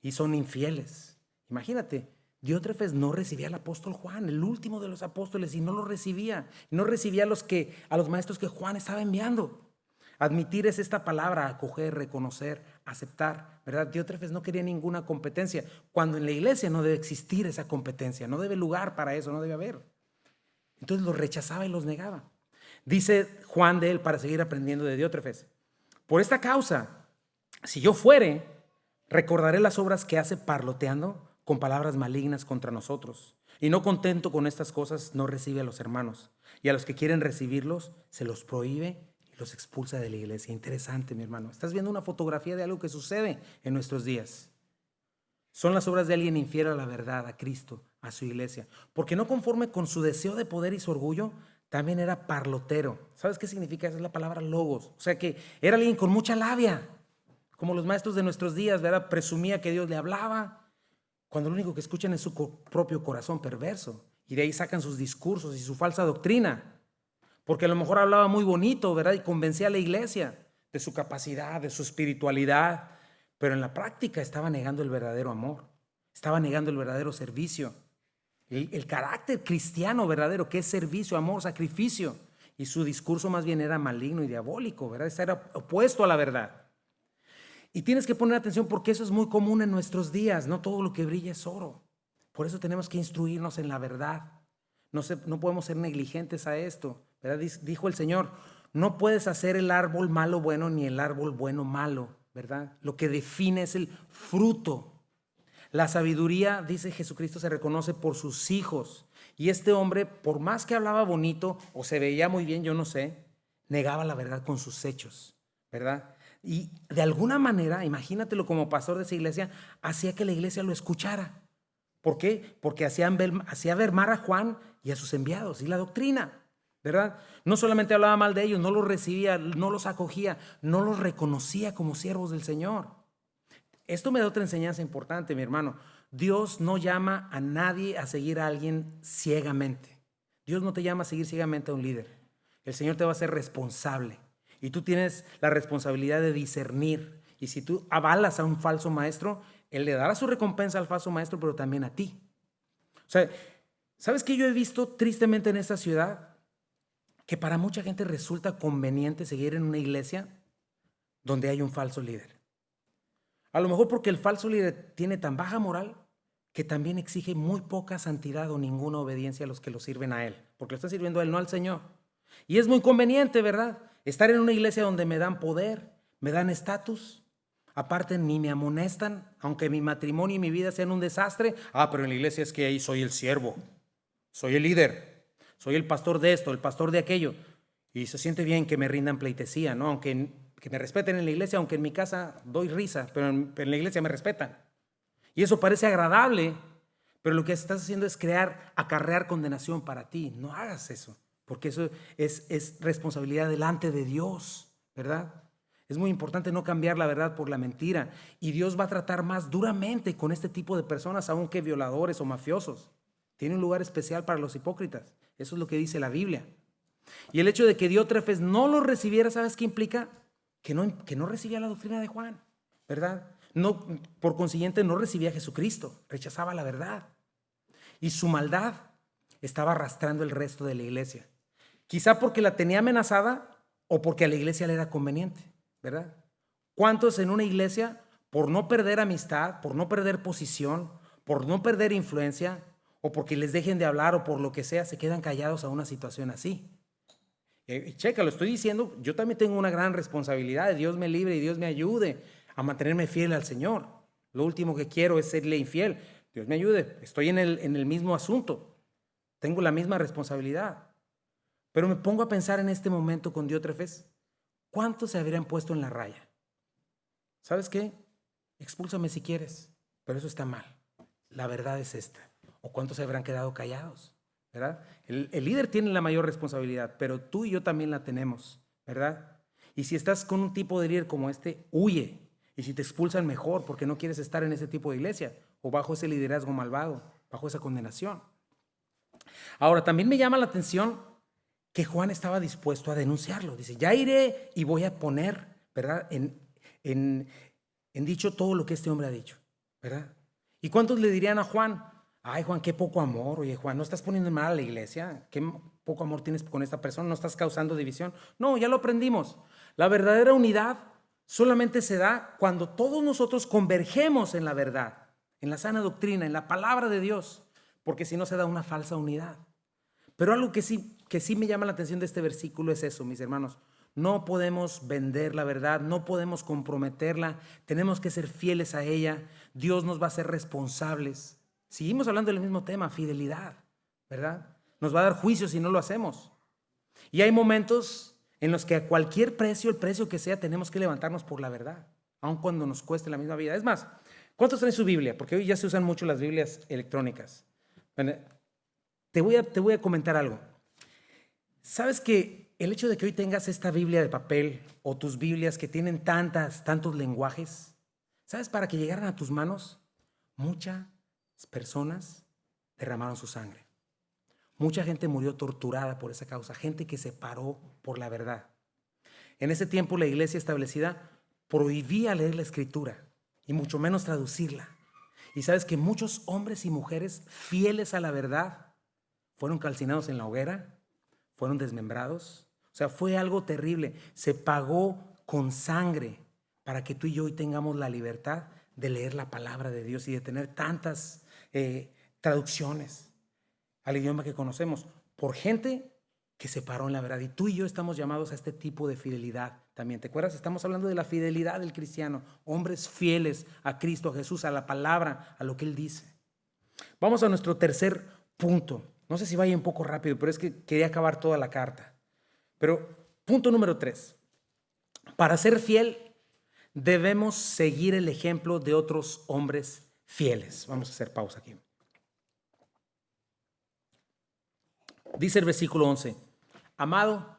y son infieles. Imagínate, Diótrefes no recibía al apóstol Juan, el último de los apóstoles, y no lo recibía. No recibía a los maestros que Juan estaba enviando. Admitir es esta palabra, acoger, reconocer, aceptar, ¿verdad? Diótrefes no quería ninguna competencia, cuando en la iglesia no debe existir esa competencia, no debe lugar para eso, no debe haber. Entonces los rechazaba y los negaba. Dice Juan de él, para seguir aprendiendo de Diótrefes, por esta causa, si yo fuere, recordaré las obras que hace parloteando con palabras malignas contra nosotros. Y no contento con estas cosas, no recibe a los hermanos. Y a los que quieren recibirlos, se los prohíbe y los expulsa de la iglesia. Interesante, mi hermano. Estás viendo una fotografía de algo que sucede en nuestros días. Son las obras de alguien infiel a la verdad, a Cristo, a su iglesia. Porque no conforme con su deseo de poder y su orgullo, también era parlotero. ¿Sabes qué significa? Esa es la palabra logos. O sea que era alguien con mucha labia, como los maestros de nuestros días, ¿verdad? Presumía que Dios le hablaba, cuando lo único que escuchan es su propio corazón perverso. Y de ahí sacan sus discursos y su falsa doctrina. Porque a lo mejor hablaba muy bonito, ¿verdad? Y convencía a la iglesia de su capacidad, de su espiritualidad. Pero en la práctica estaba negando el verdadero amor. Estaba negando el verdadero servicio. El carácter cristiano verdadero, que es servicio, amor, sacrificio. Y su discurso más bien era maligno y diabólico, ¿verdad? Era opuesto a la verdad. Y tienes que poner atención porque eso es muy común en nuestros días. No todo lo que brilla es oro. Por eso tenemos que instruirnos en la verdad. No podemos ser negligentes a esto, ¿verdad? Dijo el Señor, no puedes hacer el árbol malo bueno ni el árbol bueno malo, ¿verdad? Lo que define es el fruto. La sabiduría, dice Jesucristo, se reconoce por sus hijos. Y este hombre, por más que hablaba bonito o se veía muy bien, yo no sé, negaba la verdad con sus hechos, ¿verdad? Y de alguna manera, imagínatelo como pastor de esa iglesia, hacía que la iglesia lo escuchara. ¿Por qué? Porque hacía ver mal a Juan y a sus enviados y la doctrina, ¿verdad? No solamente hablaba mal de ellos, no los recibía, no los acogía, no los reconocía como siervos del Señor. Esto me da otra enseñanza importante, mi hermano. Dios no llama a nadie a seguir a alguien ciegamente. Dios no te llama a seguir ciegamente a un líder. El Señor te va a hacer responsable y tú tienes la responsabilidad de discernir. Y si tú avalas a un falso maestro, Él le dará su recompensa al falso maestro, pero también a ti. O sea, ¿sabes qué yo he visto tristemente en esta ciudad? Que para mucha gente resulta conveniente seguir en una iglesia donde hay un falso líder. A lo mejor porque el falso líder tiene tan baja moral que también exige muy poca santidad o ninguna obediencia a los que lo sirven a él, porque lo está sirviendo a él, no al Señor. Y es muy conveniente, ¿verdad? Estar en una iglesia donde me dan poder, me dan estatus, aparte ni me amonestan, aunque mi matrimonio y mi vida sean un desastre. Pero en la iglesia es que ahí soy el siervo, soy el líder, soy el pastor de esto, el pastor de aquello. Y se siente bien que me rindan pleitesía, ¿no? Aunque que me respeten en la iglesia, aunque en mi casa doy risa, pero en la iglesia me respetan. Y eso parece agradable, pero lo que estás haciendo es acarrear condenación para ti. No hagas eso, porque eso es responsabilidad delante de Dios, ¿verdad? Es muy importante no cambiar la verdad por la mentira. Y Dios va a tratar más duramente con este tipo de personas, aunque violadores o mafiosos. Tiene un lugar especial para los hipócritas. Eso es lo que dice la Biblia. Y el hecho de que Diótrefes no lo recibiera, ¿sabes qué implica? Que no recibía la doctrina de Juan, ¿verdad? No, por consiguiente, no recibía a Jesucristo, rechazaba la verdad. Y su maldad estaba arrastrando el resto de la iglesia. Quizá porque la tenía amenazada o porque a la iglesia le era conveniente, ¿verdad? ¿Cuántos en una iglesia, por no perder amistad, por no perder posición, por no perder influencia, o porque les dejen de hablar o por lo que sea, se quedan callados a una situación así? Checa, lo estoy diciendo, yo también tengo una gran responsabilidad. Dios me libre y Dios me ayude a mantenerme fiel al Señor. Lo último que quiero es serle infiel. Dios me ayude, estoy en el mismo asunto. Tengo la misma responsabilidad. Pero me pongo a pensar en este momento con Diótrefes, ¿cuántos se habrían puesto en la raya? ¿Sabes qué? Expúlsame si quieres, pero eso está mal. La verdad es esta. ¿O cuántos se habrán quedado callados? ¿Verdad? El líder tiene la mayor responsabilidad, pero tú y yo también la tenemos, ¿verdad? Y si estás con un tipo de líder como este, huye. Y si te expulsan, mejor, porque no quieres estar en ese tipo de iglesia o bajo ese liderazgo malvado, bajo esa condenación. Ahora, también me llama la atención que Juan estaba dispuesto a denunciarlo. Dice, ya iré y voy a poner, ¿verdad? En dicho todo lo que este hombre ha dicho, ¿verdad? ¿Y cuántos le dirían a Juan? Ay, Juan, qué poco amor. Oye, Juan, ¿no estás poniendo en mal a la iglesia? ¿Qué poco amor tienes con esta persona? ¿No estás causando división? No, ya lo aprendimos. La verdadera unidad solamente se da cuando todos nosotros convergemos en la verdad, en la sana doctrina, en la palabra de Dios, porque si no se da una falsa unidad. Pero algo que sí me llama la atención de este versículo es eso, mis hermanos. No podemos vender la verdad, no podemos comprometerla, tenemos que ser fieles a ella. Dios nos va a hacer responsables. Seguimos hablando del mismo tema, fidelidad, ¿verdad? Nos va a dar juicio si no lo hacemos. Y hay momentos en los que a cualquier precio, el precio que sea, tenemos que levantarnos por la verdad, aun cuando nos cueste la misma vida. Es más, ¿cuántos traen su Biblia? Porque hoy ya se usan mucho las Biblias electrónicas. Bueno, te voy a comentar algo. ¿Sabes que el hecho de que hoy tengas esta Biblia de papel o tus Biblias que tienen tantos lenguajes, ¿sabes? Para que llegaran a tus manos, muchas personas derramaron su sangre. Mucha gente murió torturada por esa causa, gente que se paró por la verdad. En ese tiempo la iglesia establecida prohibía leer la escritura y mucho menos traducirla. Y sabes que muchos hombres y mujeres fieles a la verdad fueron calcinados en la hoguera, fueron desmembrados. O sea, fue algo terrible. Se pagó con sangre para que tú y yo hoy tengamos la libertad de leer la palabra de Dios y de tener tantas traducciones al idioma que conocemos por gente que se paró en la verdad. Y tú y yo estamos llamados a este tipo de fidelidad también. ¿Te acuerdas? Estamos hablando de la fidelidad del cristiano. Hombres fieles a Cristo, a Jesús, a la palabra, a lo que Él dice. Vamos a nuestro tercer punto. No sé si vaya un poco rápido, pero es que quería acabar toda la carta. Pero punto número 3. Para ser fiel, debemos seguir el ejemplo de otros hombres fieles. Vamos a hacer pausa aquí. Dice el versículo 11, amado,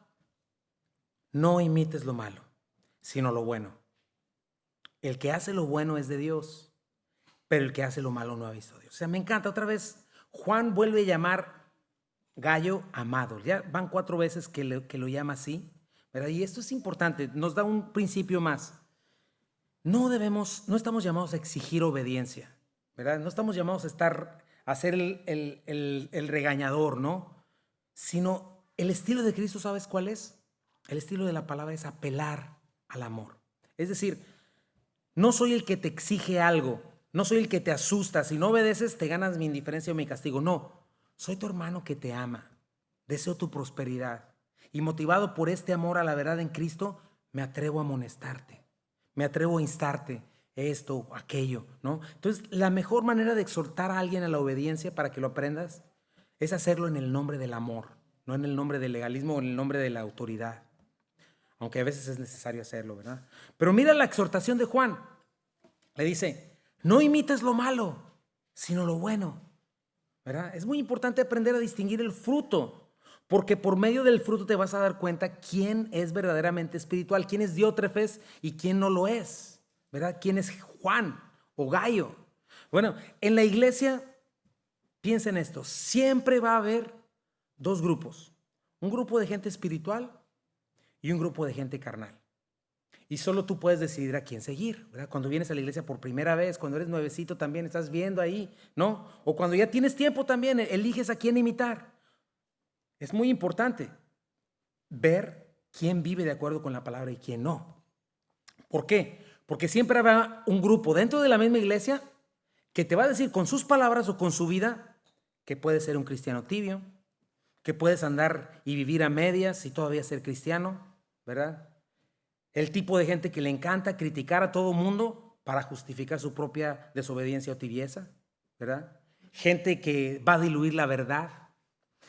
no imites lo malo, sino lo bueno. El que hace lo bueno es de Dios, pero el que hace lo malo no ha visto a Dios. O sea, me encanta otra vez. Juan vuelve a llamar Gallo amado. Ya van 4 veces que lo llama así, ¿verdad? Y esto es importante, nos da un principio más. No estamos llamados a exigir obediencia, ¿verdad? No estamos llamados a ser el regañador, ¿no? Sino el estilo de Cristo, ¿sabes cuál es? El estilo de la palabra es apelar al amor. Es decir, no soy el que te exige algo, no soy el que te asusta. Si no obedeces, te ganas mi indiferencia o mi castigo. No, soy tu hermano que te ama. Deseo tu prosperidad. Y motivado por este amor a la verdad en Cristo, me atrevo a amonestarte. Me atrevo a instarte esto, aquello, ¿no? Entonces, la mejor manera de exhortar a alguien a la obediencia para que lo aprendas es hacerlo en el nombre del amor, no en el nombre del legalismo o en el nombre de la autoridad. Aunque a veces es necesario hacerlo, ¿verdad? Pero mira la exhortación de Juan. Le dice, no imites lo malo, sino lo bueno, ¿verdad? Es muy importante aprender a distinguir el fruto, porque por medio del fruto te vas a dar cuenta quién es verdaderamente espiritual, quién es Diótrefes y quién no lo es, ¿verdad? Quién es Juan o Gallo. Bueno, en la iglesia, piensa en esto, siempre va a haber 2 grupos, un grupo de gente espiritual y un grupo de gente carnal. Y solo tú puedes decidir a quién seguir, ¿verdad? Cuando vienes a la iglesia por primera vez, cuando eres nuevecito también estás viendo ahí, ¿no? O cuando ya tienes tiempo también, eliges a quién imitar. Es muy importante ver quién vive de acuerdo con la palabra y quién no. ¿Por qué? Porque siempre habrá un grupo dentro de la misma iglesia que te va a decir con sus palabras o con su vida que puedes ser un cristiano tibio, que puedes andar y vivir a medias y todavía ser cristiano, ¿verdad? El tipo de gente que le encanta criticar a todo mundo para justificar su propia desobediencia o tibieza, ¿verdad? Gente que va a diluir la verdad,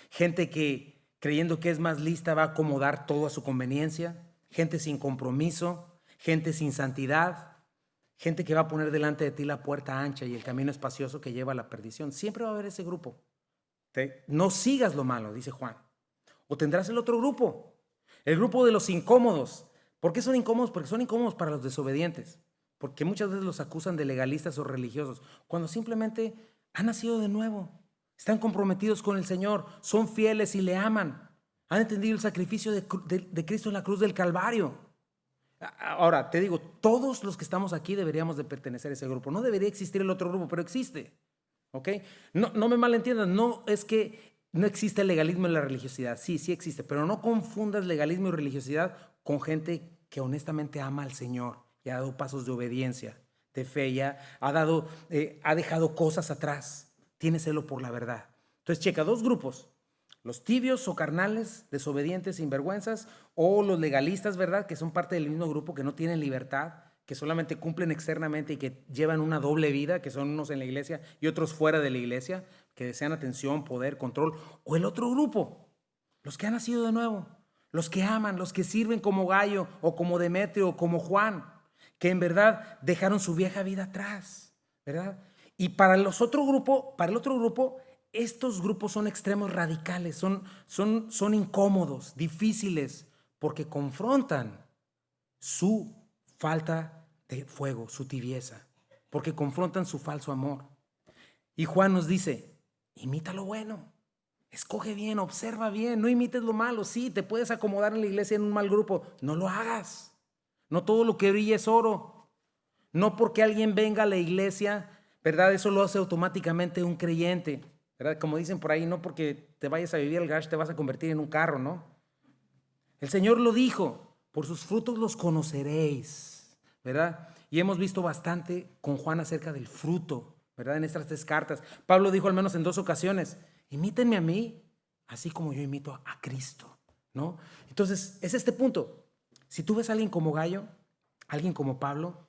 gente que creyendo que es más lista va a acomodar todo a su conveniencia, gente sin compromiso, gente sin santidad, gente que va a poner delante de ti la puerta ancha y el camino espacioso que lleva a la perdición. Siempre va a haber ese grupo. No sigas lo malo, dice Juan. O tendrás el otro grupo, el grupo de los incómodos. ¿Por qué son incómodos? Porque son incómodos para los desobedientes. Porque muchas veces los acusan de legalistas o religiosos, cuando simplemente han nacido de nuevo. Están comprometidos con el Señor, son fieles y le aman. Han entendido el sacrificio de Cristo en la cruz del Calvario. Ahora, te digo, todos los que estamos aquí deberíamos de pertenecer a ese grupo. No debería existir el otro grupo, pero existe. ¿Ok? No me malentiendan, no es que no existe el legalismo en la religiosidad. Sí, sí existe, pero no confundas legalismo y religiosidad con gente que honestamente ama al Señor y ha dado pasos de obediencia, de fe, ya ha dejado cosas atrás. Tiene celo por la verdad. Entonces, checa, 2 grupos. Los tibios o carnales, desobedientes, sinvergüenzas, o los legalistas, ¿verdad? Que son parte del mismo grupo, que no tienen libertad, que solamente cumplen externamente y que llevan una doble vida, que son unos en la iglesia y otros fuera de la iglesia, que desean atención, poder, control. O el otro grupo, los que han nacido de nuevo, los que aman, los que sirven como Gallo o como Demetrio o como Juan, que en verdad dejaron su vieja vida atrás, ¿verdad? Y para el otro grupo, estos grupos son extremos radicales, son incómodos, difíciles, porque confrontan su falta de fuego, su tibieza, porque confrontan su falso amor. Y Juan nos dice, imita lo bueno, escoge bien, observa bien, no imites lo malo. Sí, te puedes acomodar en la iglesia en un mal grupo, no lo hagas. No todo lo que brilla es oro. No porque alguien venga a la iglesia, ¿verdad? Eso lo hace automáticamente un creyente, ¿verdad? Como dicen por ahí, no porque te vayas a vivir al garage te vas a convertir en un carro, ¿no? El Señor lo dijo, por sus frutos los conoceréis, ¿verdad? Y hemos visto bastante con Juan acerca del fruto, ¿verdad? En estas 3 cartas. Pablo dijo al menos en 2 ocasiones, imítenme a mí, así como yo imito a Cristo, ¿no? Entonces, es este punto. Si tú ves a alguien como Gallo, alguien como Pablo,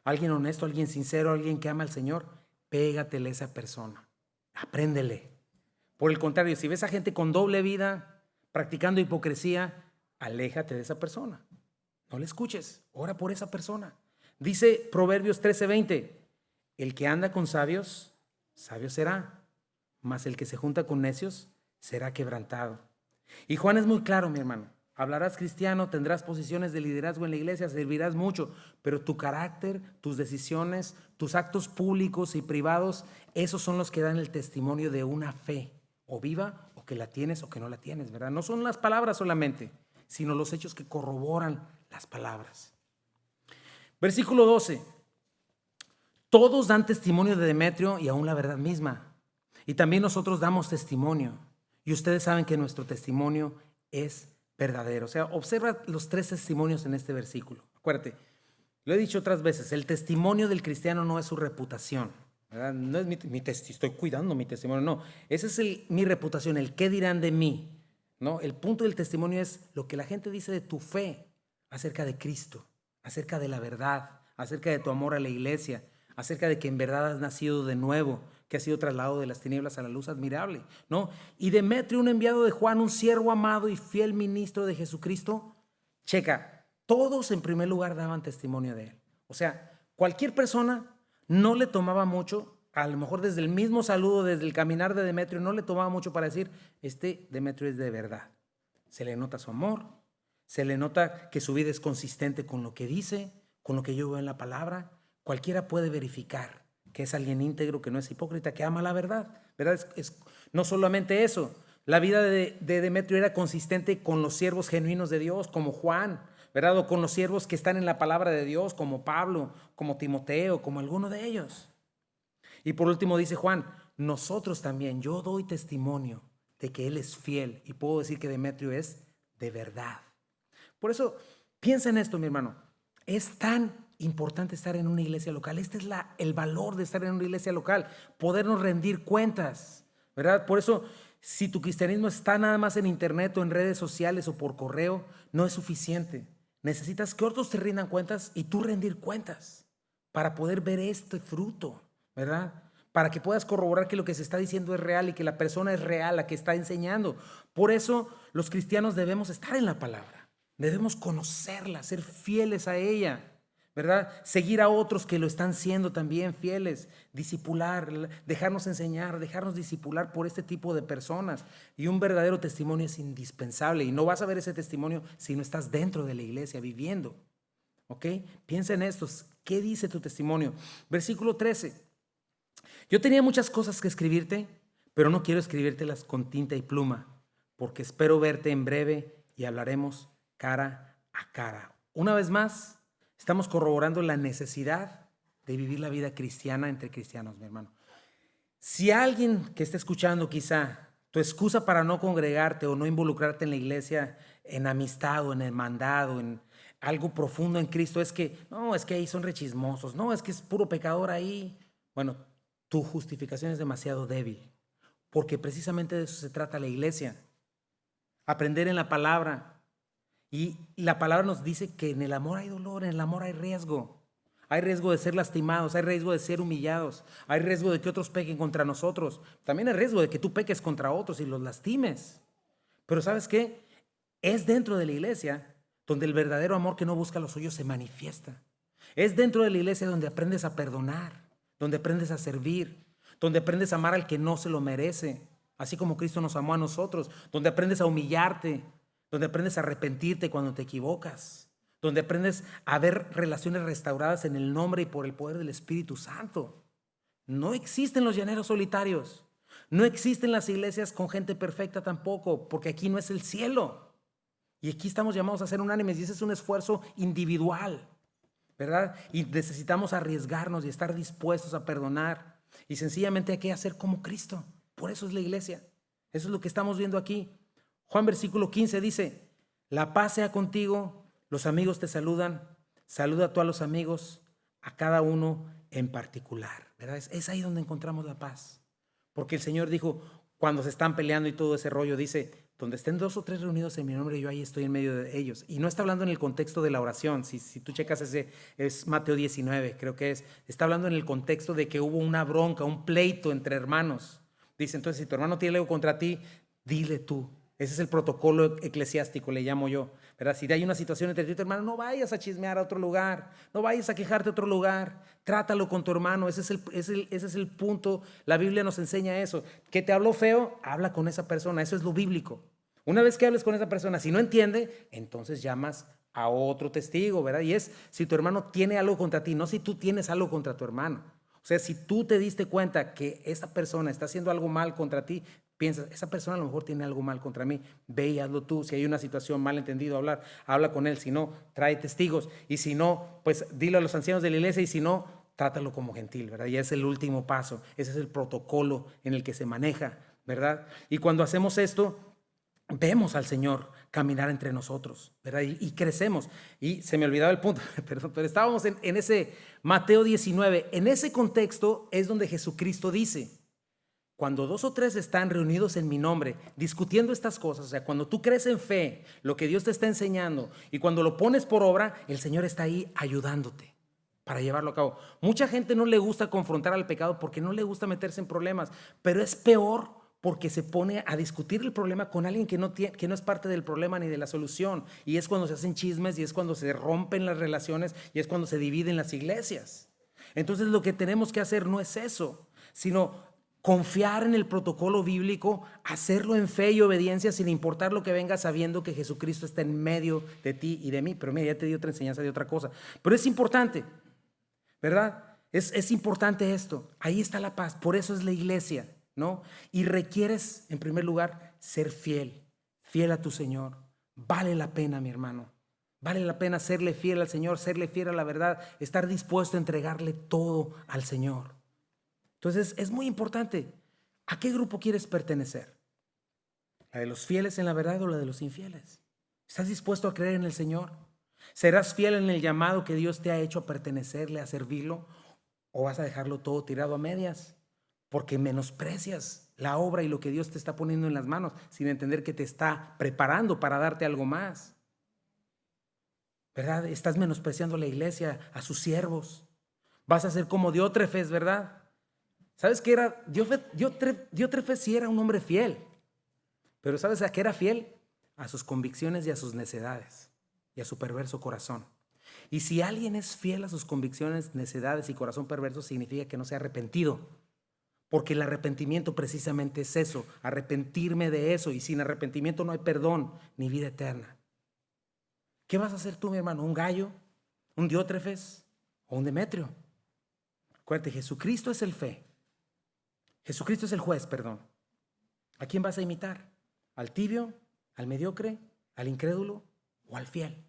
alguien honesto, alguien sincero, alguien que ama al Señor, pégatele a esa persona, apréndele. Por el contrario, si ves a gente con doble vida, practicando hipocresía, aléjate de esa persona. No le escuches, ora por esa persona. Dice Proverbios 13:20, el que anda con sabios, sabio será, mas el que se junta con necios será quebrantado. Y Juan es muy claro, mi hermano. Hablarás cristiano, tendrás posiciones de liderazgo en la iglesia, servirás mucho, pero tu carácter, tus decisiones, tus actos públicos y privados, esos son los que dan el testimonio de una fe, o viva, o que la tienes o que no la tienes, ¿verdad? No son las palabras solamente, sino los hechos que corroboran las palabras. Versículo 12. Todos dan testimonio de Demetrio y aún la verdad misma. Y también nosotros damos testimonio. Y ustedes saben que nuestro testimonio es verdadero. O sea, observa los 3 testimonios en este versículo. Acuérdate, lo he dicho otras veces, el testimonio del cristiano no es su reputación, ¿verdad? No es estoy cuidando mi testimonio, no. Esa es mi reputación, el qué dirán de mí, ¿no? El punto del testimonio es lo que la gente dice de tu fe acerca de Cristo, acerca de la verdad, acerca de tu amor a la iglesia, acerca de que en verdad has nacido de nuevo, que has sido trasladado de las tinieblas a la luz admirable, ¿no? Y Demetrio, un enviado de Juan, un siervo amado y fiel ministro de Jesucristo, checa, todos en primer lugar daban testimonio de él. O sea, cualquier persona no le tomaba mucho, a lo mejor desde el mismo saludo, desde el caminar de Demetrio, no le tomaba mucho para decir, Demetrio es de verdad. Se le nota su amor, se le nota que su vida es consistente con lo que dice, con lo que yo veo en la palabra. Cualquiera puede verificar que es alguien íntegro, que no es hipócrita, que ama la verdad, ¿verdad? No solamente eso, la vida de Demetrio era consistente con los siervos genuinos de Dios, como Juan, ¿verdad? O con los siervos que están en la palabra de Dios, como Pablo, como Timoteo, como alguno de ellos. Y por último dice Juan, nosotros también, yo doy testimonio de que él es fiel y puedo decir que Demetrio es de verdad. Por eso, piensa en esto, mi hermano, es tan importante estar en una iglesia local. Este es el valor de estar en una iglesia local, podernos rendir cuentas, ¿verdad? Por eso, si tu cristianismo está nada más en internet o en redes sociales o por correo, no es suficiente. Necesitas que otros te rindan cuentas y tú rendir cuentas para poder ver este fruto, ¿verdad? Para que puedas corroborar que lo que se está diciendo es real y que la persona es real, la que está enseñando. Por eso, los cristianos debemos estar en la palabra, debemos conocerla, ser fieles a ella, ¿verdad? Seguir a otros que lo están siendo también fieles, discipular, dejarnos enseñar, dejarnos discipular por este tipo de personas. Y un verdadero testimonio es indispensable y no vas a ver ese testimonio si no estás dentro de la iglesia viviendo, ¿ok? Piensa en esto, ¿qué dice tu testimonio? Versículo 13. Yo tenía muchas cosas que escribirte, pero no quiero escribírtelas con tinta y pluma, porque espero verte en breve y hablaremos cara a cara. Una vez más, estamos corroborando la necesidad de vivir la vida cristiana entre cristianos, mi hermano. Si alguien que está escuchando quizá tu excusa para no congregarte o no involucrarte en la iglesia, en amistad o en hermandad o en algo profundo en Cristo, es que ahí son rechismosos, no, es que es puro pecador ahí. Bueno, tu justificación es demasiado débil, porque precisamente de eso se trata la iglesia. Aprender en la palabra. Y la palabra nos dice que en el amor hay dolor, en el amor hay riesgo. Hay riesgo de ser lastimados, hay riesgo de ser humillados, hay riesgo de que otros pequen contra nosotros. También hay riesgo de que tú peques contra otros y los lastimes. Pero ¿sabes qué? Es dentro de la iglesia donde el verdadero amor que no busca lo suyo se manifiesta. Es dentro de la iglesia donde aprendes a perdonar, donde aprendes a servir, donde aprendes a amar al que no se lo merece, así como Cristo nos amó a nosotros, donde aprendes a humillarte, donde aprendes a arrepentirte cuando te equivocas, donde aprendes a ver relaciones restauradas en el nombre y por el poder del Espíritu Santo. No existen los llaneros solitarios, no existen las iglesias con gente perfecta tampoco, porque aquí no es el cielo. Y aquí estamos llamados a ser unánimes y ese es un esfuerzo individual, ¿verdad? Y necesitamos arriesgarnos y estar dispuestos a perdonar. Y sencillamente hay que hacer como Cristo. Por eso es la iglesia. Eso es lo que estamos viendo aquí. Juan versículo 15 dice: la paz sea contigo, los amigos te saludan, saluda tú a los amigos, a cada uno en particular, ¿verdad? Es ahí donde encontramos la paz. Porque el Señor dijo, cuando se están peleando y todo ese rollo, dice, donde estén 2 o 3 reunidos en mi nombre, yo ahí estoy en medio de ellos. Y no está hablando en el contexto de la oración. Si tú checas ese, es Mateo 19, creo que es. Está hablando en el contexto de que hubo una bronca, un pleito entre hermanos. Dice, entonces, si tu hermano tiene algo contra ti, dile tú. Ese es el protocolo eclesiástico, le llamo yo, ¿verdad? Si hay una situación entre ti y tu hermano, no vayas a chismear a otro lugar, no vayas a quejarte a otro lugar, trátalo con tu hermano, ese es el punto. La Biblia nos enseña eso. Que te habló feo, habla con esa persona, eso es lo bíblico. Una vez que hables con esa persona, si no entiende, entonces llamas a otro testigo, ¿verdad? Y es si tu hermano tiene algo contra ti, no si tú tienes algo contra tu hermano. O sea, si tú te diste cuenta que esa persona está haciendo algo mal contra ti, piensas, esa persona a lo mejor tiene algo mal contra mí, ve y hazlo tú. Si hay una situación mal entendido, habla con él. Si no, trae testigos. Y si no, pues dilo a los ancianos de la iglesia. Y si no, trátalo como gentil, ¿verdad? Y es el último paso. Ese es el protocolo en el que se maneja, ¿verdad? Y cuando hacemos esto, vemos al Señor caminar entre nosotros, ¿verdad? Y crecemos. Y se me olvidaba el punto, perdón, pero estábamos en ese Mateo 19. En ese contexto es donde Jesucristo dice, cuando 2 o 3 están reunidos en mi nombre, discutiendo estas cosas, o sea, cuando tú crees en fe, lo que Dios te está enseñando, y cuando lo pones por obra, el Señor está ahí ayudándote para llevarlo a cabo. Mucha gente no le gusta confrontar al pecado porque no le gusta meterse en problemas, pero es peor porque se pone a discutir el problema con alguien que no es parte del problema ni de la solución. Y es cuando se hacen chismes y es cuando se rompen las relaciones y es cuando se dividen las iglesias. Entonces lo que tenemos que hacer no es eso, sino confiar en el protocolo bíblico, hacerlo en fe y obediencia sin importar lo que venga, sabiendo que Jesucristo está en medio de ti y de mí. Pero mira, ya te di otra enseñanza de otra cosa. Pero es importante, ¿verdad? Es importante esto. Ahí está la paz. Por eso es la iglesia, ¿no? Y requieres, en primer lugar, ser fiel a tu Señor. Vale la pena, mi hermano. Vale la pena serle fiel al Señor, serle fiel a la verdad, estar dispuesto a entregarle todo al Señor. Entonces es muy importante. ¿A qué grupo quieres pertenecer? ¿La de los fieles en la verdad o la de los infieles? ¿Estás dispuesto a creer en el Señor? ¿Serás fiel en el llamado que Dios te ha hecho a pertenecerle, a servirlo? ¿O vas a dejarlo todo tirado a medias? Porque menosprecias la obra y lo que Dios te está poniendo en las manos, sin entender que te está preparando para darte algo más. ¿Verdad? Estás menospreciando a la iglesia, a sus siervos. Vas a ser como Diótrefes, ¿verdad? ¿Sabes qué era? Diótrefes sí era un hombre fiel. Pero ¿sabes a qué era fiel? A sus convicciones y a sus necedades y a su perverso corazón. Y si alguien es fiel a sus convicciones, necedades y corazón perverso, significa que no se ha arrepentido. Porque el arrepentimiento precisamente es eso, arrepentirme de eso. Y sin arrepentimiento no hay perdón ni vida eterna. ¿Qué vas a hacer tú, mi hermano? ¿Un Gallo? ¿Un Diótrefes? ¿O un Demetrio? Acuérdate, Jesucristo es el fe. Jesucristo es el juez, perdón. ¿A quién vas a imitar? ¿Al tibio? ¿Al mediocre? ¿Al incrédulo? ¿O al fiel?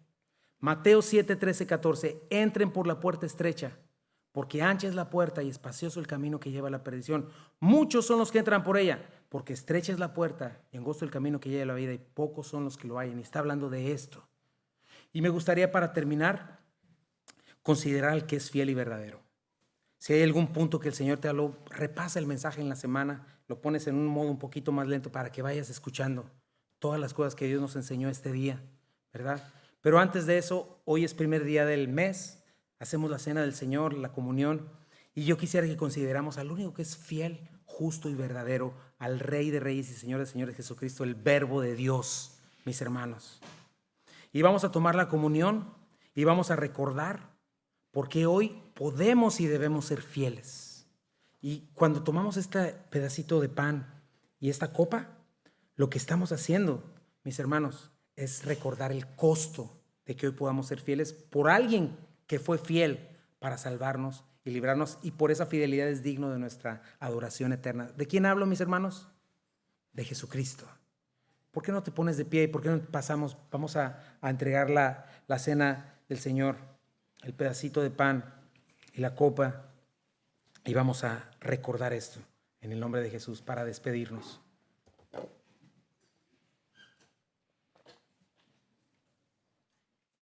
Mateo 7, 13, 14. Entren por la puerta estrecha, porque ancha es la puerta y espacioso el camino que lleva a la perdición. Muchos son los que entran por ella, porque estrecha es la puerta y angosto el camino que lleva a la vida, y pocos son los que lo hallan. Y está hablando de esto. Y me gustaría, para terminar, considerar al que es fiel y verdadero. Si hay algún punto que el Señor te habló, repasa el mensaje en la semana, lo pones en un modo un poquito más lento para que vayas escuchando todas las cosas que Dios nos enseñó este día, ¿verdad? Pero antes de eso, hoy es primer día del mes, hacemos la cena del Señor, la comunión, y yo quisiera que consideramos al único que es fiel, justo y verdadero, al Rey de Reyes y Señor de Señores, Jesucristo, el Verbo de Dios, mis hermanos. Y vamos a tomar la comunión y vamos a recordar porque hoy podemos y debemos ser fieles. Y cuando tomamos este pedacito de pan y esta copa, lo que estamos haciendo, mis hermanos, es recordar el costo de que hoy podamos ser fieles por alguien que fue fiel para salvarnos y librarnos, y por esa fidelidad es digno de nuestra adoración eterna. ¿De quién hablo, mis hermanos? De Jesucristo. ¿Por qué no te pones de pie y por qué no pasamos? Vamos a entregar la cena del Señor, el pedacito de pan y la copa, y vamos a recordar esto en el nombre de Jesús para despedirnos.